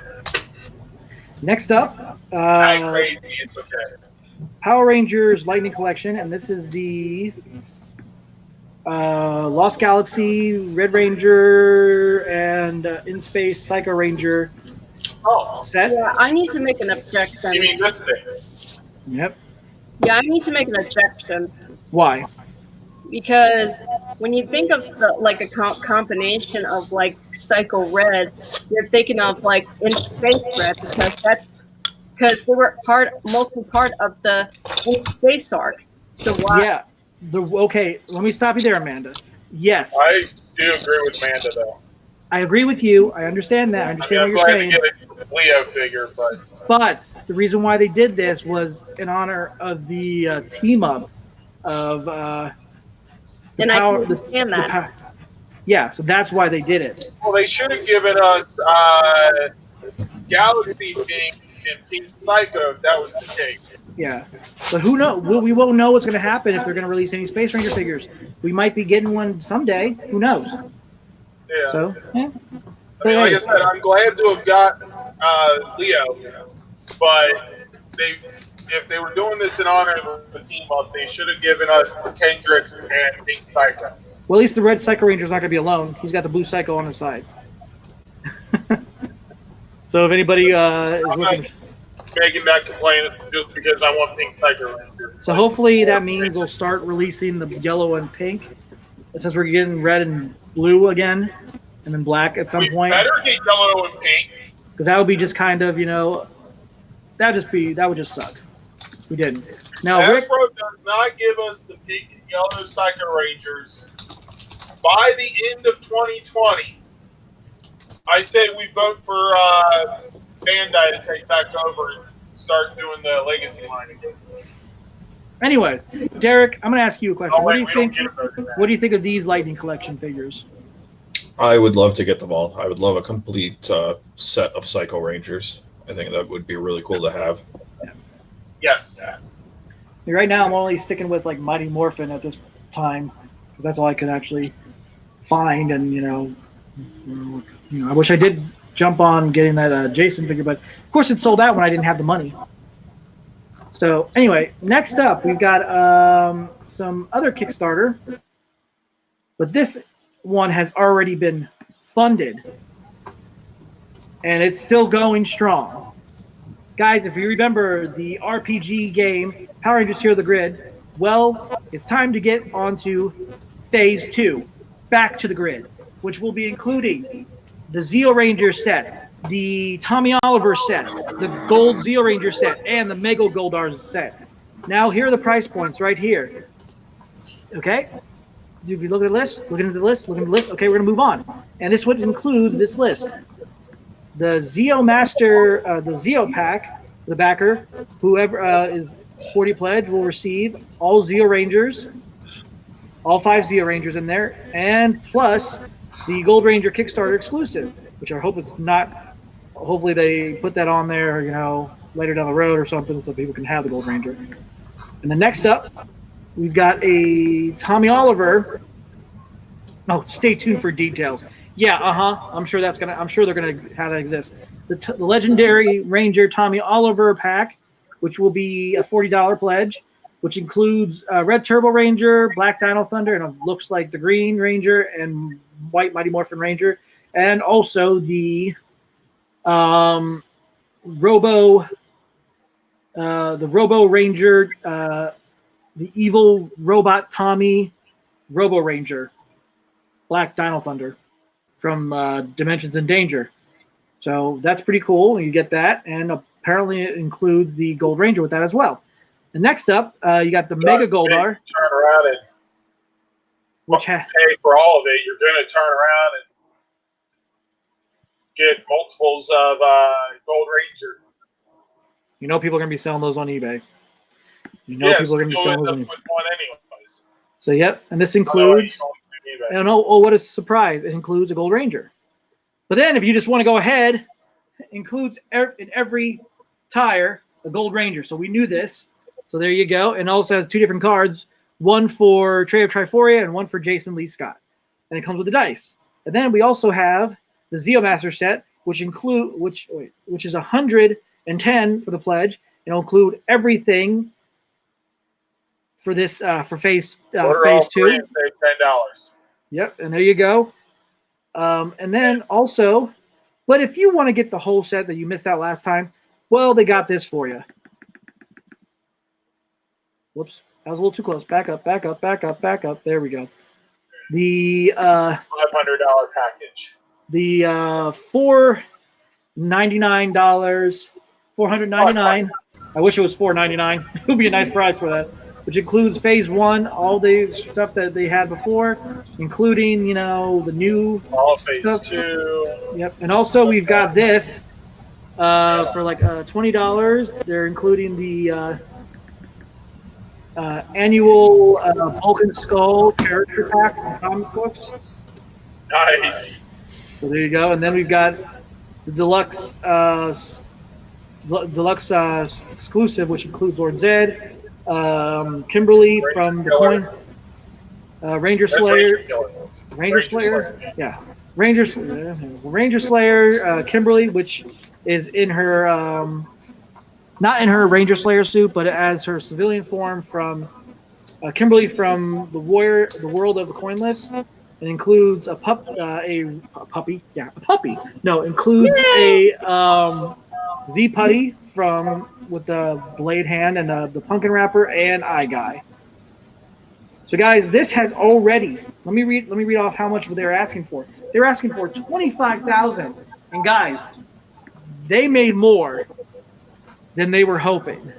Next up, Not crazy. It's okay. Power Rangers Lightning Collection, and this is the Lost Galaxy, Red Ranger, and In Space Psycho Ranger set. Yeah, I need to make an objection. You mean this thing? Yep. Yeah, I need to make an objection Why? because when you think of a combination of Psycho Red, you're thinking of In Space Red because they were mostly part of the In Space arc. So why? Yeah. Okay, let me stop you there, Amanda. Yes. I do agree with Amanda, though. I agree with you. I understand that. I understand I'm what you're glad saying. to get a Leo figure, but But the reason why they did this was in honor of the team up of And I can understand that. Yeah, so that's why they did it. well, they should have given us Galaxy Pink and Pink Psycho. If that was the case. Yeah, but who knows? We won't know what's going to happen if they're going to release any Space Ranger figures. We might be getting one someday. Who knows? Yeah. So, yeah. I mean, like I said, I'm glad to have got Leo, but if they were doing this in honor of the team up, they should have given us Kendricks and Pink Psycho. Well, at least the red Psycho Ranger's not going to be alone. He's got the blue Psycho on his side. So if anybody is looking, Making that complaint just because I want Pink Psycho Ranger. so hopefully that means they'll start releasing the yellow and pink. Since we're getting red and blue again, and then black at some We point, better get yellow and pink. because that would be just kind of that would just suck. If we didn't. Now, Rick, Hasbro does not give us the pink and yellow Psycho Rangers by the end of 2020. I say we vote for Bandai to take back over and start doing the Legacy line again. anyway, Derek, I'm going to ask you a question. Oh, What wait, do you we don't think? get a vote for that. What do you think of these Lightning Collection figures? I would love to get them all. I would love a complete set of Psycho Rangers. I think that would be really cool to have. Yes. Right now, I'm only sticking with Mighty Morphin at this time because that's all I could actually find. And I wish I did jump on getting that Jason figure, but of course it sold out when I didn't have the money. So anyway, next up we've got some other Kickstarter, but this one has already been funded, and it's still going strong. Guys, if you remember the RPG game Power Rangers Hero the Grid, well, it's time to get onto Phase 2, Back to the Grid, which will be including the Zeo Ranger set, the Tommy Oliver set, the Gold Zeo Ranger set, and the Mega Goldars set. Now, here are the price points right here. Okay? If you look at the list, look at the list. Okay, we're going to move on. And this would include this list. The Zeo Master, the Zeo Pack, the backer, whoever is 40 pledge will receive all Zeo Rangers, all 5 Zeo Rangers in there, and plus the Gold Ranger Kickstarter exclusive, which I hope it's not. Hopefully they put that on there, later down the road or something, so people can have the Gold Ranger. And then next up, we've got a Tommy Oliver. Oh, stay tuned for details. Yeah, I'm sure they're gonna have that exist. the legendary Ranger Tommy Oliver pack, which will be a $40 pledge, which includes Red Turbo Ranger, Black Dino Thunder, and it looks like the Green Ranger and White Mighty Morphin Ranger, and also the Robo Ranger, the evil robot Tommy Robo Ranger, Black Dino Thunder from Dimensions in Danger. So that's pretty cool. You get that, and apparently it includes the Gold Ranger with that as well. And next up, you got the Mega Goldar, Turn around and which pay for all of it. You're going to turn around and get multiples of Gold Ranger. you know people are going to be selling those on eBay. You know people are going to be selling those on eBay. With one anyways. So yep, and this includes. eBay. And oh, what a surprise! It includes a Gold Ranger. But then, if you just want to go ahead, it includes in every tire a Gold Ranger. So we knew this. So there you go. And also has 2 different cards: one for Trey of Triforia and one for Jason Lee Scott. And it comes with the dice. And then we also have the Zeomaster set, which is 110 for the pledge. It'll include everything for this for phase Order phase all 3 2. and save $10. Yep, and there you go. And then also, but if you want to get the whole set that you missed out last time, well, they got this for you. Whoops, that was a little too close. Back up, back up, back up, back up. There we go. The $500 package. the $499, $499. I wish it was $499. It would be a nice price for that. Which includes phase 1, all the stuff that they had before, including, you know, the new All phase stuff. 2. Yep. And also we've got this for like $20. They're including the annual Vulcan Skull character pack from comic books. Nice. So there you go. And then we've got the deluxe exclusive, which includes Lord Zed, Kimberly from the coin, Ranger That's Slayer, Ranger Killer. yeah, Ranger Slayer, Kimberly, which is in her not in her Ranger Slayer suit, but as her civilian form from Kimberly from the World of the Coinless. It includes a puppy. No, includes a Z Putty from with the blade hand and the pumpkin wrapper and eye guy. So guys, this has already. Let me read off how much they're asking for. They're asking for $25,000, and guys, they made more than they were hoping,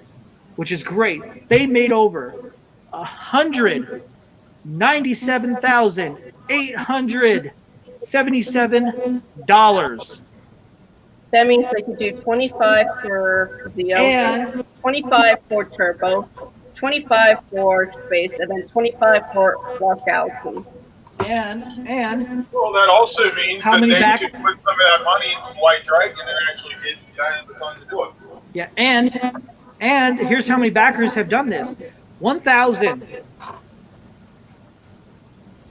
which is great. They made over $197,877. That means they could do 25 for Zeo, And 25 for Turbo, 25 for Space, and then 25 for Lost Galaxy. and Well, that also means How that many they back- could put some of that money into White Dragon and actually get the guy on the sun to do it. yeah, and here's how many backers have done this. 1,000.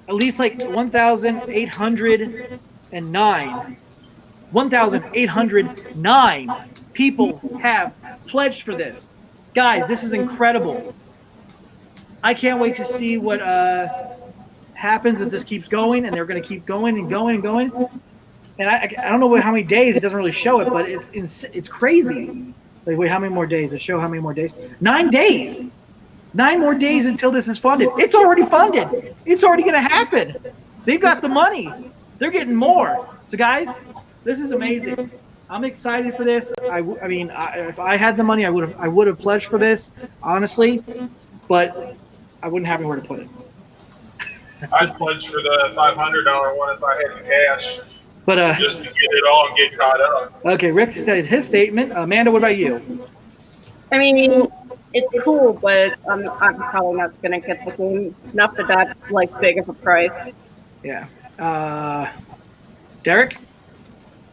At least like 1,809. 1,809 people have pledged for this. Guys, this is incredible. I can't wait to see what happens if this keeps going, and they're going to keep going and going and going. And I don't know how many days. It doesn't really show it, but it's crazy. Like, wait, how many more days? It show how many more days? 9 days. 9 more days until this is funded. It's already funded. It's already going to happen. They've got the money. They're getting more. So, guys, this is amazing. I'm excited for this. I mean, if I had the money, I would have pledged for this, honestly, but I wouldn't have anywhere to put it. I'd pledge for the $500 one if I had the cash, But just to get it all and get caught up. okay, Rick said his statement. Amanda, what about you? I mean, it's cool, but I'm probably not going to get the game. Not for that like big of a price. Yeah. Derek?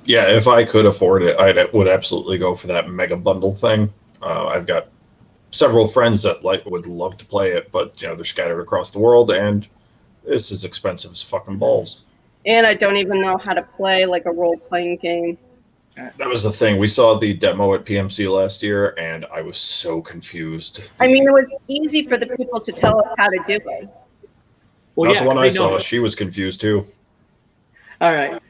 Yeah, if I could afford it, I would absolutely go for that mega bundle thing. I've got several friends that would love to play it, but they're scattered across the world, and this is expensive as fucking balls. And I don't even know how to play like a role-playing game. That was the thing. We saw the demo at PMC last year, and I was so confused. I mean, it was easy for the people to tell us how to do it. Well, Not the one 'cause I they know- saw. She was confused too. All right.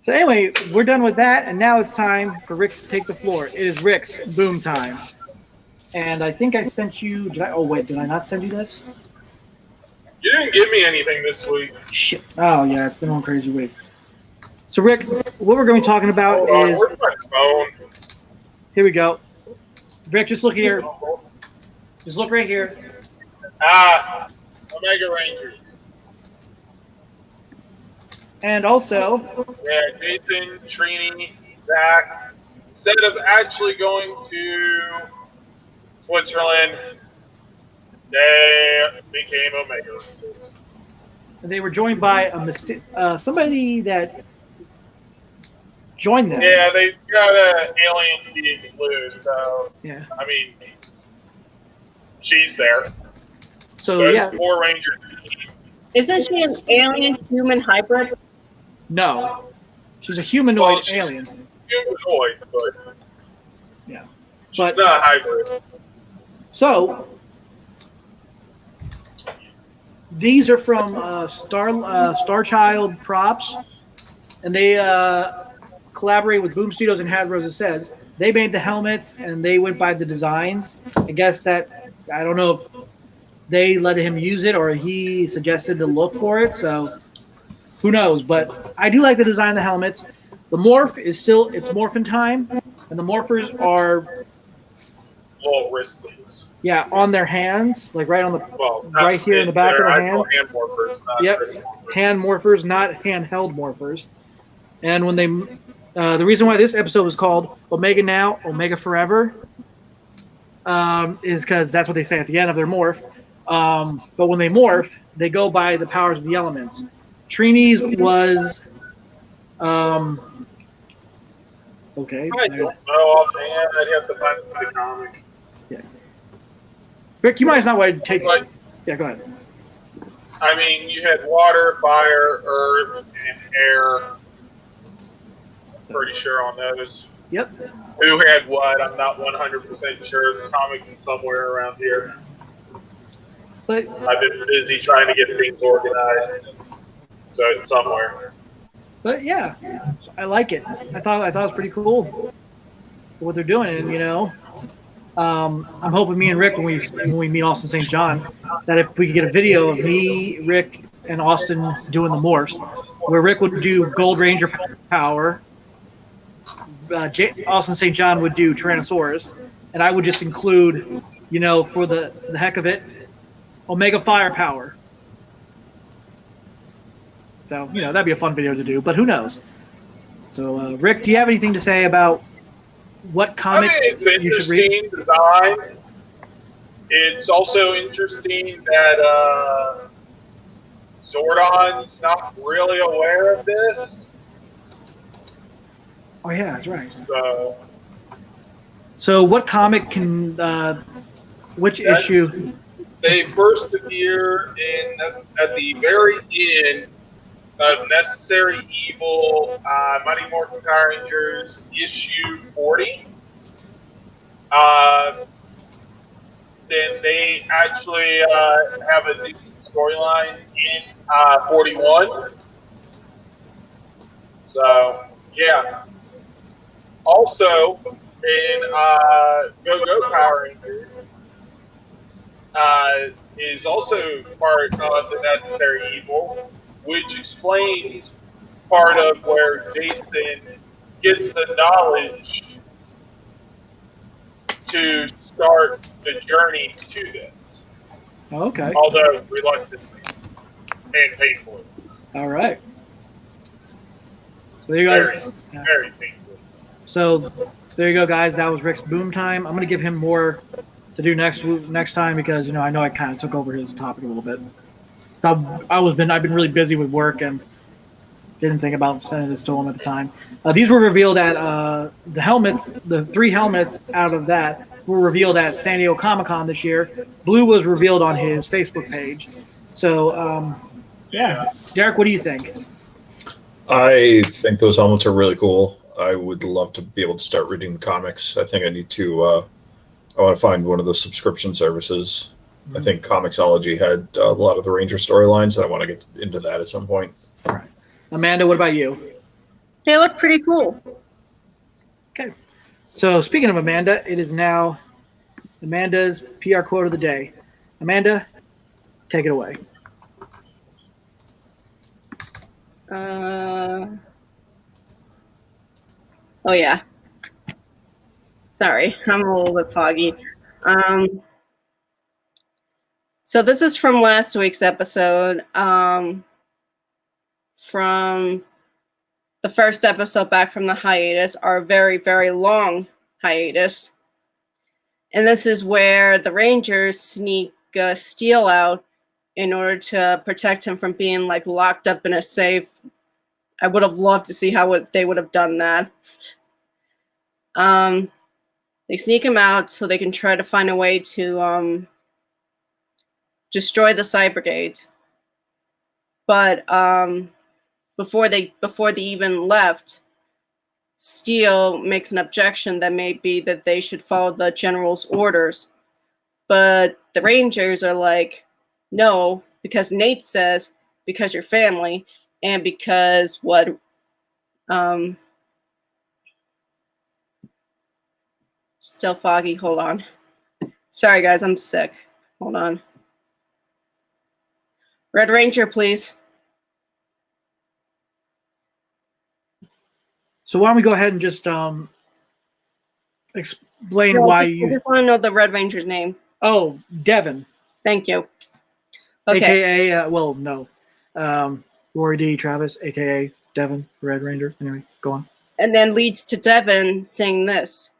So anyway, we're done with that, and now it's time for Rick to take the floor. It is Rick's boom time. And I think I sent you. Did I? Oh wait, did I not send you this? You didn't give me anything this week. Shit. Oh yeah, it's been one crazy week. So Rick, what we're going to be talking about Hold on, is where's my phone? here we go. Rick, just look here. Just look right here. Omega Rangers. And also, Yeah, Jason, Trini, Zach. Instead of actually going to Switzerland, they became Omega Rangers. they were joined by somebody that joined them. Yeah, they got an alien being blue, so Yeah. I mean, she's there. So Those yeah, Power Rangers. Isn't she an alien human hybrid? no, she's a humanoid Well, she's- alien. Humanoid, but Yeah. she's But- not a hybrid. So these are from Starchild Props, and they collaborate with Boom Studios and Hasbro. As it says, they made the helmets and they went by the designs. I guess that I don't know if they let him use it or he suggested to look for it. So who knows? But I do like the design of the helmets. The morph is still it's morphin' time, and the morphers are Little wristlings. on their hands, like right on the Well, Right here in the back of they're the actual hand? hand morphers, not Yep. wrist morphers. hand morphers, not handheld morphers. And when they, the reason why this episode was called Omega Now, Omega Forever, is because that's what they say at the end of their morph. But when they morph, they go by the powers of the elements. Trini's was, okay. I don't know offhand. I'd have to find the comic. Rick, you might not want to take. But Yeah, go ahead. I mean, you had water, fire, earth, and air. Pretty sure on those. Yep. Who had what? I'm not 100% sure. The comic's somewhere around here. But I've been busy trying to get things organized, so it's somewhere. But yeah, I like it. I thought it was pretty cool what they're doing, and I'm hoping me and Rick when we meet Austin St. John, that if we could get a video of me, Rick, and Austin doing the morphs, where Rick would do Gold Ranger power, Austin St. John would do Tyrannosaurus, and I would just include, for the heck of it, Omega Firepower. So, that'd be a fun video to do, but who knows? So, Rick, do you have anything to say about what I comic mean, it's you should read? interesting design. It's also interesting that Zordon's not really aware of this. Oh, yeah, that's right. So So, what comic can, which That's- issue? they first appear at the very end of Necessary Evil, Mighty Morphin Power Rangers issue 40. Then they actually have a decent storyline in 41. So, yeah. Also, in Go Go Power Rangers, is also part of the Necessary Evil, which explains part of where Jason gets the knowledge to start the journey to this, Oh, okay. although reluctantly and painfully. All right. So, there you go. Very, very painfully. So there you go, guys. That was Rick's boom time. I'm gonna give him more to do next time because I know I kind of took over his topic a little bit. So I've been really busy with work and didn't think about sending this to him at the time. These were revealed at the helmets. The 3 helmets out of that were revealed at San Diego Comic-Con this year. Blue was revealed on his Facebook page. So yeah, Derek, what do you think? I think those helmets are really cool. I would love to be able to start reading the comics. I think I need to. I want to find one of the subscription services. I think Comixology had a lot of the Ranger storylines, and I want to get into that at some point. All right. Amanda, what about you? They look pretty cool. Okay. So speaking of Amanda, it is now Amanda's PR quote of the day. Amanda, take it away. Oh yeah. Sorry, I'm a little bit foggy. So this is from last week's episode. From the first episode back from the hiatus, our very, very long hiatus. And this is where the Rangers sneak Steel out in order to protect him from being like locked up in a safe. I would have loved to see how they would have done that. They sneak him out so they can try to find a way to destroy the Cyber Brigade. But before they even left, Steel makes an objection that may be that they should follow the general's orders. But the Rangers are like, no, because Nate says, because you're family, and because what still foggy, hold on. Sorry guys, I'm sick. Hold on. Red Ranger, please. So why don't we go ahead and just explain No, why I you... just want to know the Red Ranger's name. Oh, Devin. Thank you. Okay. AKA, well, no. Rory D. Travis, AKA Devin, Red Ranger. Anyway, go on. And then leads to Devin saying this.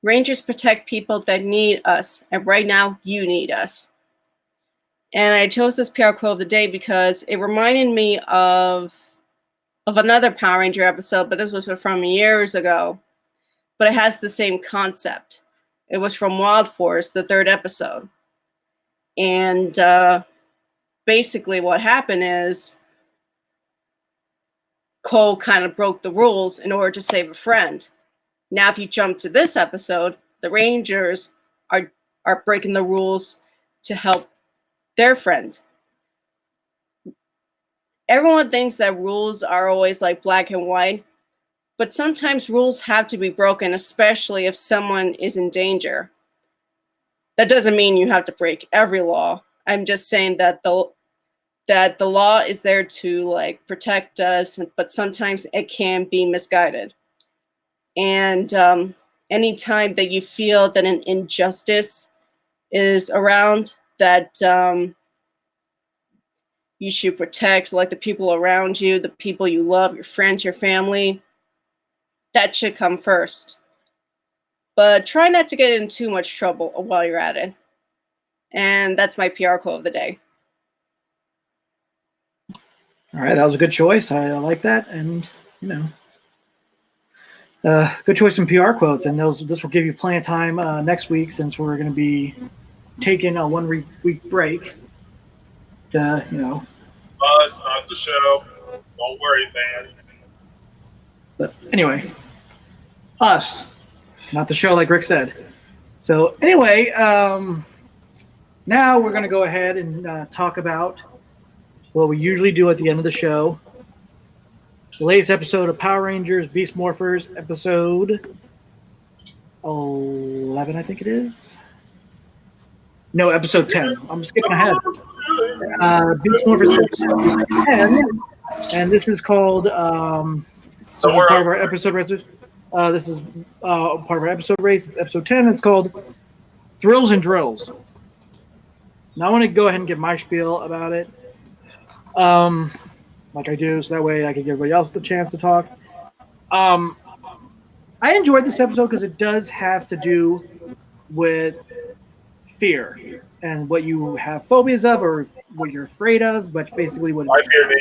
Rangers protect people that need us, and right now you need us. And I chose this PR quote of the day because it reminded me of another Power Ranger episode, but this was from years ago. But it has the same concept. It was from Wild Force, the third episode. And basically what happened is Cole kind of broke the rules in order to save a friend. Now, if you jump to this episode, the Rangers are breaking the rules to help their friend. Everyone thinks that rules are always like black and white, but sometimes rules have to be broken, especially if someone is in danger. That doesn't mean you have to break every law. I'm just saying that the law is there to like protect us, but sometimes it can be misguided. And anytime that you feel that an injustice is around, that you should protect like the people around you, the people you love, your friends, your family, that should come first. But try not to get in too much trouble while you're at it. And that's my PR quote of the day. All right, that was a good choice. I like that. And, you know, good choice in PR quotes. And this will give you plenty of time next week, since we're going to be taking a 1 week break. You know. It's not the show. Don't worry, fans. But anyway, us, not the show, like Rick said. So anyway, now we're going to go ahead and talk about what we usually do at the end of the show. The latest episode of Power Rangers Beast Morphers, episode 11, I think it is. No, episode 10. I'm skipping ahead. Beast Morphers episode 10, and this is called So part of our episode rates. This is part of our episode rates. It's episode 10. It's called Thrills and Drills. Now I want to go ahead and give my spiel about it, like I do, so that way I can give everybody else the chance to talk. I enjoyed this episode because it does have to do with fear and what you have phobias of or what you're afraid of, but basically what I fear me.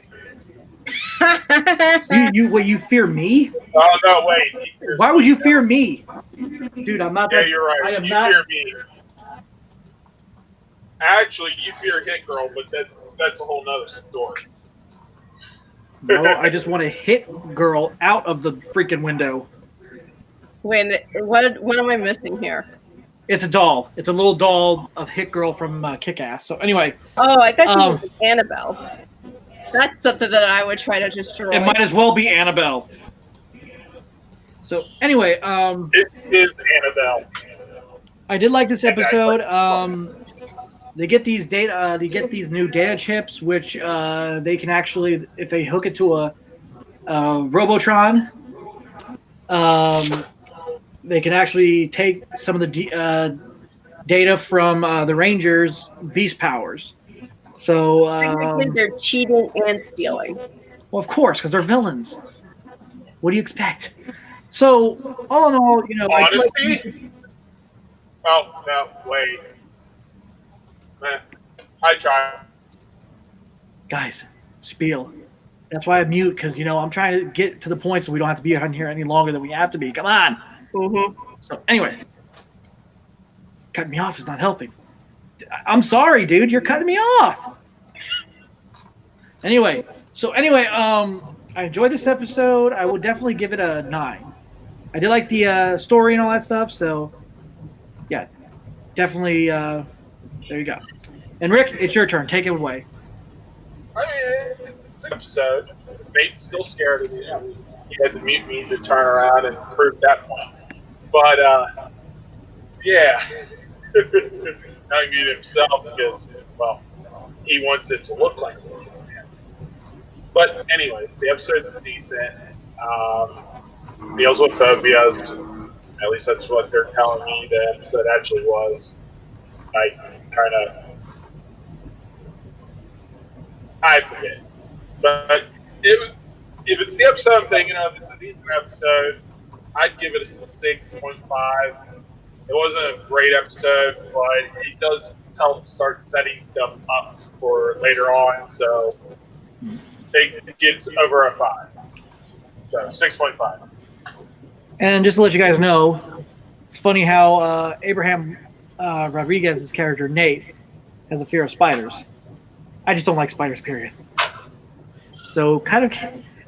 you fear me? Oh no, wait. Why would you fear me? Dude, I'm not Yeah, that. you're right. I am You not. fear me. Actually, you fear Hit Girl, but that's a whole nother story. No, I just want to hit girl out of the freaking window. Wait, what am I missing here? It's a doll. It's a little doll of Hit Girl from Kick-Ass. So anyway, Oh, I thought you Um, meant Annabelle. That's something that I would try to destroy. it might as well be Annabelle. So anyway, It is Annabelle. I did like this episode. They get these data. They get these new data chips, which they can actually, if they hook it to a Robotron, they can actually take some of the data from the Rangers' beast powers. So, Technically, they're cheating and stealing. well, of course, because they're villains. What do you expect? So, all in all, you know, Honesty? Oh, no, wait. I try. guys, spiel. That's why I mute, because, you know, I'm trying to get to the point so we don't have to be on here any longer than we have to be. Come on. Mm-hmm. So, anyway, cutting me off is not helping. I'm sorry, dude. You're cutting me off. Anyway, I enjoyed this episode. I would definitely give it a 9. I did like the story and all that stuff. So, yeah, definitely. There you go. And Rick, it's your turn. Take it away. I mean, it's an episode. Nate's still scared of me. He had to mute me to turn around and prove that point. But, yeah. Not mute himself because, well, he wants it to look like it's Superman. But, anyways, the episode's decent. Deals with phobias. At least that's what they're telling me the episode actually was. I forget. But if it's the episode I'm thinking of, it's a decent episode. I'd give it a 6.5. It wasn't a great episode, but it does help start setting stuff up for later on, so it gets over a 5. So 6.5. And just to let you guys know, it's funny how Abraham Rodriguez's character Nate has a fear of spiders. I just don't like spiders, period. So kind of,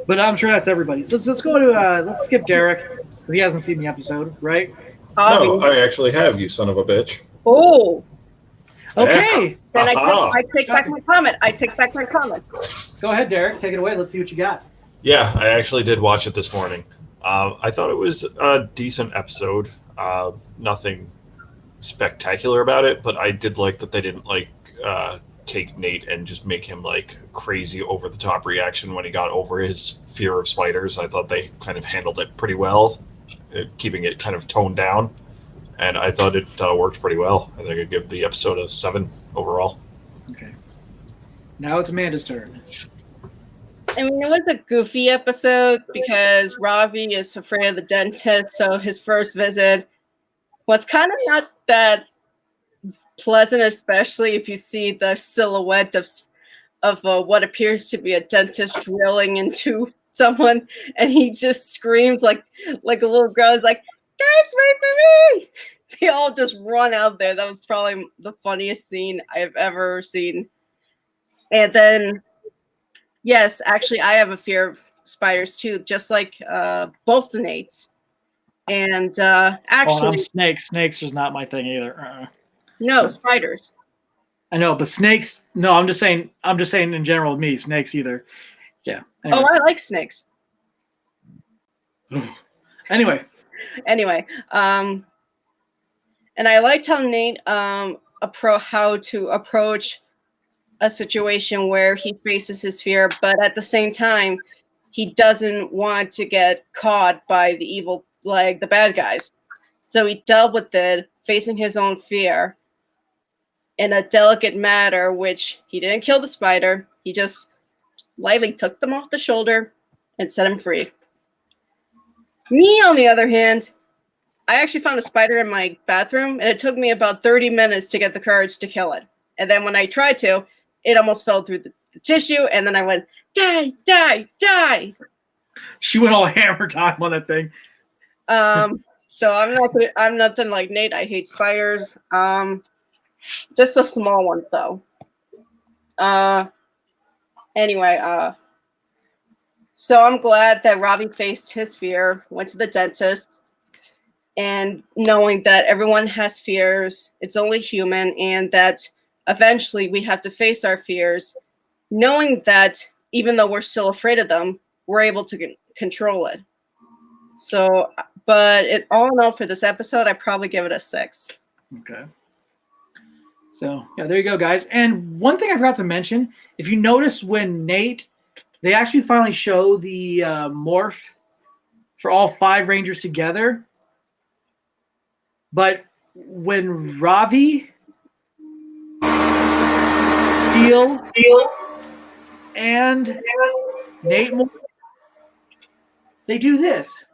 but I'm sure that's everybody. So let's go to let's skip Derek because he hasn't seen the episode, right? No, I actually have, you son of a bitch. Oh, Okay, then Aha. I take back my comment. I take back my comment. go ahead, Derek. Take it away. Let's see what you got. Yeah, I actually did watch it this morning. I thought it was a decent episode. Nothing spectacular about it, but I did like that they didn't take Nate and just make him like crazy over the top reaction when he got over his fear of spiders. I thought they kind of handled it pretty well, keeping it kind of toned down, and I thought it worked pretty well. I think I'd give the episode a 7 overall. Okay. Now it's Amanda's turn. I mean, it was a goofy episode because Ravi is afraid of the dentist, so his first visit was kind of not that pleasant, especially if you see the silhouette of what appears to be a dentist drilling into someone, and he just screams like a little girl. He's like, "Guys, wait for me!" They all just run out there. That was probably the funniest scene I've ever seen. And then, yes, actually, I have a fear of spiders too, just like both the Nates. And I'm actually, snakes. Snakes is not my thing either. no, spiders. I know, but snakes. No, I'm just saying in general. With me, snakes either. Yeah. Anyway. Oh, I like snakes. Anyway. And I liked how Nate how to approach a situation where he faces his fear, but at the same time, he doesn't want to get caught by the evil, like the bad guys. So he dealt with it, facing his own fear in a delicate manner, which he didn't kill the spider. He just lightly took them off the shoulder and set him free. Me, on the other hand, I actually found a spider in my bathroom, and it took me about 30 minutes to get the courage to kill it. And then when I tried to, it almost fell through the tissue, and then I went, die, die, die. She went all hammer time on that thing. So I'm nothing like Nate. I hate spiders. Just the small ones, though. Anyway, So I'm glad that Robbie faced his fear, went to the dentist, and knowing that everyone has fears, it's only human, and that eventually we have to face our fears, knowing that even though we're still afraid of them, we're able to control it. So, but all in all, for this episode, I probably give it a 6. Okay. So, yeah, there you go, guys. And one thing I forgot to mention, if you notice when Nate, they actually finally show the morph for all 5 Rangers together. But when Ravi, Steel, and Nate morph, they do this.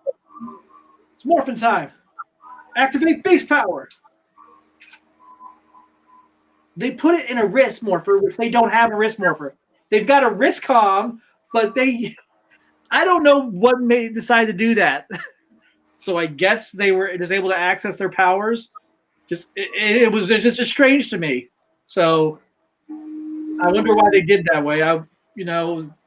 It's morphin' time. Activate base power. They put it in a wrist morpher, which they don't have a wrist morpher. They've got a wrist comm, but I don't know what made them decide to do that. So I guess they were just able to access their powers. It was just strange to me. So I wonder why they did that way.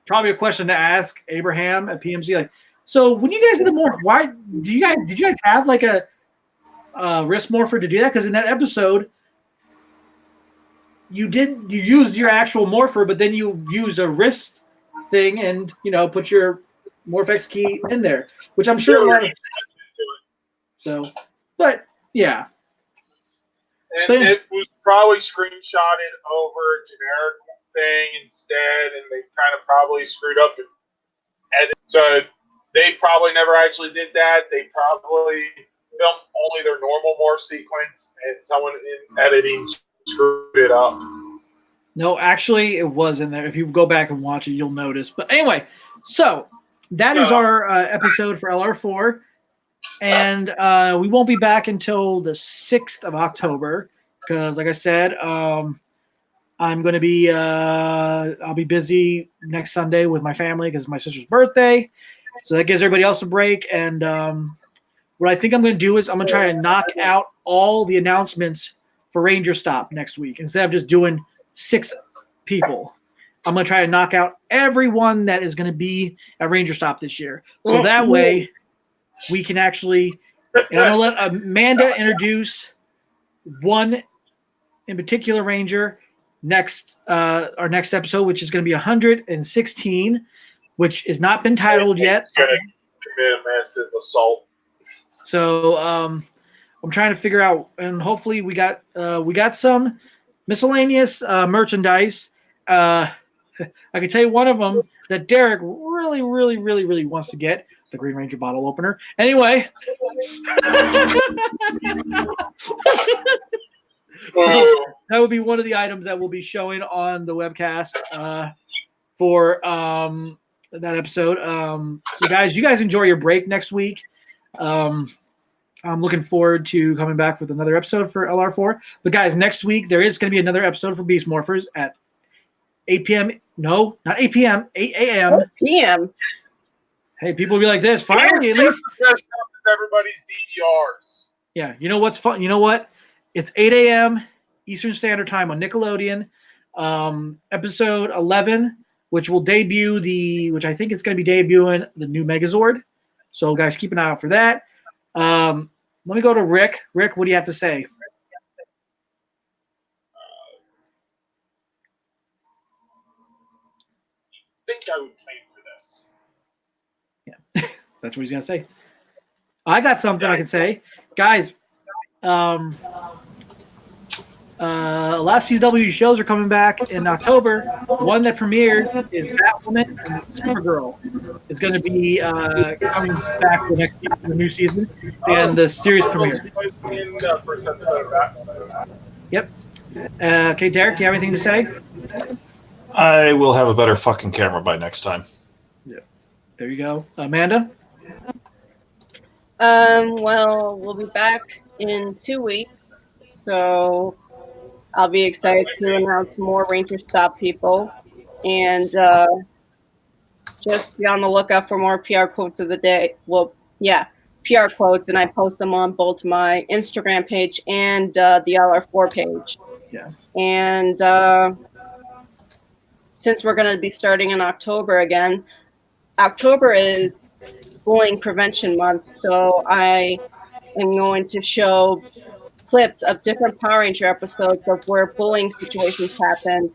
Probably a question to ask Abraham at PMZ. Like, so when you guys did the morph, why did you guys have like a wrist morpher to do that? Because in that episode, you used your actual morpher, but then you used a wrist thing and put your Morphex key in there, which I'm sure a lot of. So, but yeah. And it was probably screenshotted over a generic thing instead, and they kind of probably screwed up the edit. So they probably never actually did that. They probably filmed only their normal morph sequence, and someone in editing screwed it up. No, actually, it was in there. If you go back and watch it, you'll notice. But anyway, so that is our episode for LR4. And we won't be back until the 6th of October because, like I said, I'm going to be I'll be busy next Sunday with my family because it's my sister's birthday. So that gives everybody else a break. And what I think I'm going to do is I'm going to try to knock out all the announcements for Ranger Stop next week instead of just doing 6 people. I'm going to try to knock out everyone that is going to be at Ranger Stop this year. So that way we can actually, and I'm going to let Amanda introduce one in particular Ranger our next episode, which is going to be 116, which has not been titled yet. It's going to commit a massive assault. So I'm trying to figure out, and hopefully we got some miscellaneous merchandise. I can tell you one of them that Derek really, really, really, really wants to get, the Green Ranger bottle opener. Anyway. So that would be one of the items that we'll be showing on the webcast for that episode. So guys, you guys enjoy your break next week. I'm looking forward to coming back with another episode for LR4. But guys, next week there is going to be another episode for Beast Morphers at 8 p.m. No, not 8 p.m. 8 a.m. 8 p.m. Hey, people will be like this. Finally, at least everybody's DVRs. Yeah, you know what's fun? You know what? It's 8 a.m. Eastern Standard Time on Nickelodeon. Episode 11, which will debut which I think it's going to be debuting the new Megazord. So, guys, keep an eye out for that. Let me go to Rick. Rick, what do you have to say? I think I would pay for this. Yeah, that's what he's going to say. I got something I can say. Guys, last CW shows are coming back in October. One that premiered is Batwoman and Supergirl. It's going to be coming back the new season and the series premiere. Yep. Okay, Derek, do you have anything to say? I will have a better fucking camera by next time. Yeah. There you go. Amanda? Well, we'll be back in 2 weeks, so I'll be excited to announce more Ranger Stop people, and just be on the lookout for more PR quotes of the day. Well, yeah, PR quotes, and I post them on both my Instagram page and the LR4 page. Yeah. And since we're going to be starting in October again, October is bullying prevention month, so I am going to show clips of different Power Ranger episodes of where bullying situations happen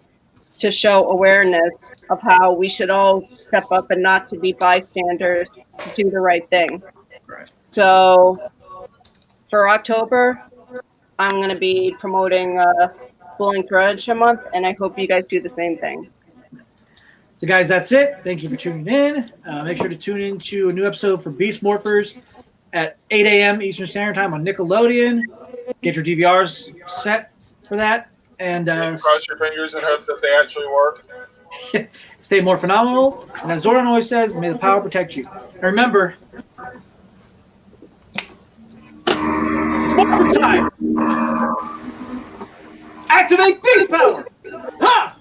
to show awareness of how we should all step up and not to be bystanders, to do the right thing. Right. So for October, I'm going to be promoting Bullying Prevention Month, and I hope you guys do the same thing. So, guys, that's it. Thank you for tuning in. Make sure to tune in to a new episode for Beast Morphers at 8 a.m. Eastern Standard Time on Nickelodeon. Get your DVRs set for that. And cross your fingers and hope that they actually work. stay more phenomenal. And as Zordon always says, may the power protect you. And remember, it's Morphin time. Activate Beast Power. Ha!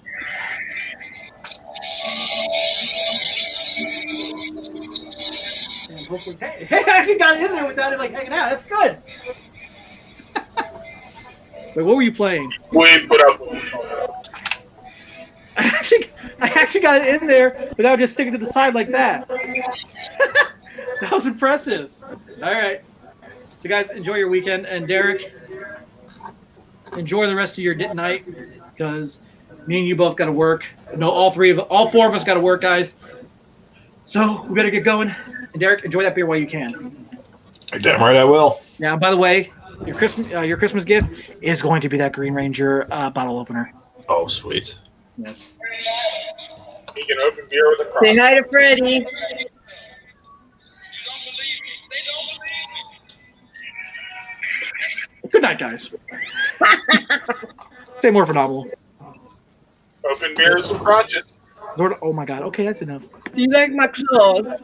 And hopefully, hey, I actually got in there without it like hanging out. That's good. Wait, what were you playing? We put up. I actually got it in there without just sticking to the side like that. That was impressive. All right. So, guys, enjoy your weekend. And, Derek, enjoy the rest of your night because me and you both got to work. No, all four of us got to work, guys. So we better get going. And, Derek, enjoy that beer while you can. You're damn right I will. Now, by the way, your Christmas gift is going to be that Green Ranger bottle opener. Oh, sweet. Yes. He can open beer with a Say cross. hi to Freddie. Good night, guys. Stay more phenomenal. Open beers with crotches. Oh my God. Okay, that's enough. Do you like my clothes?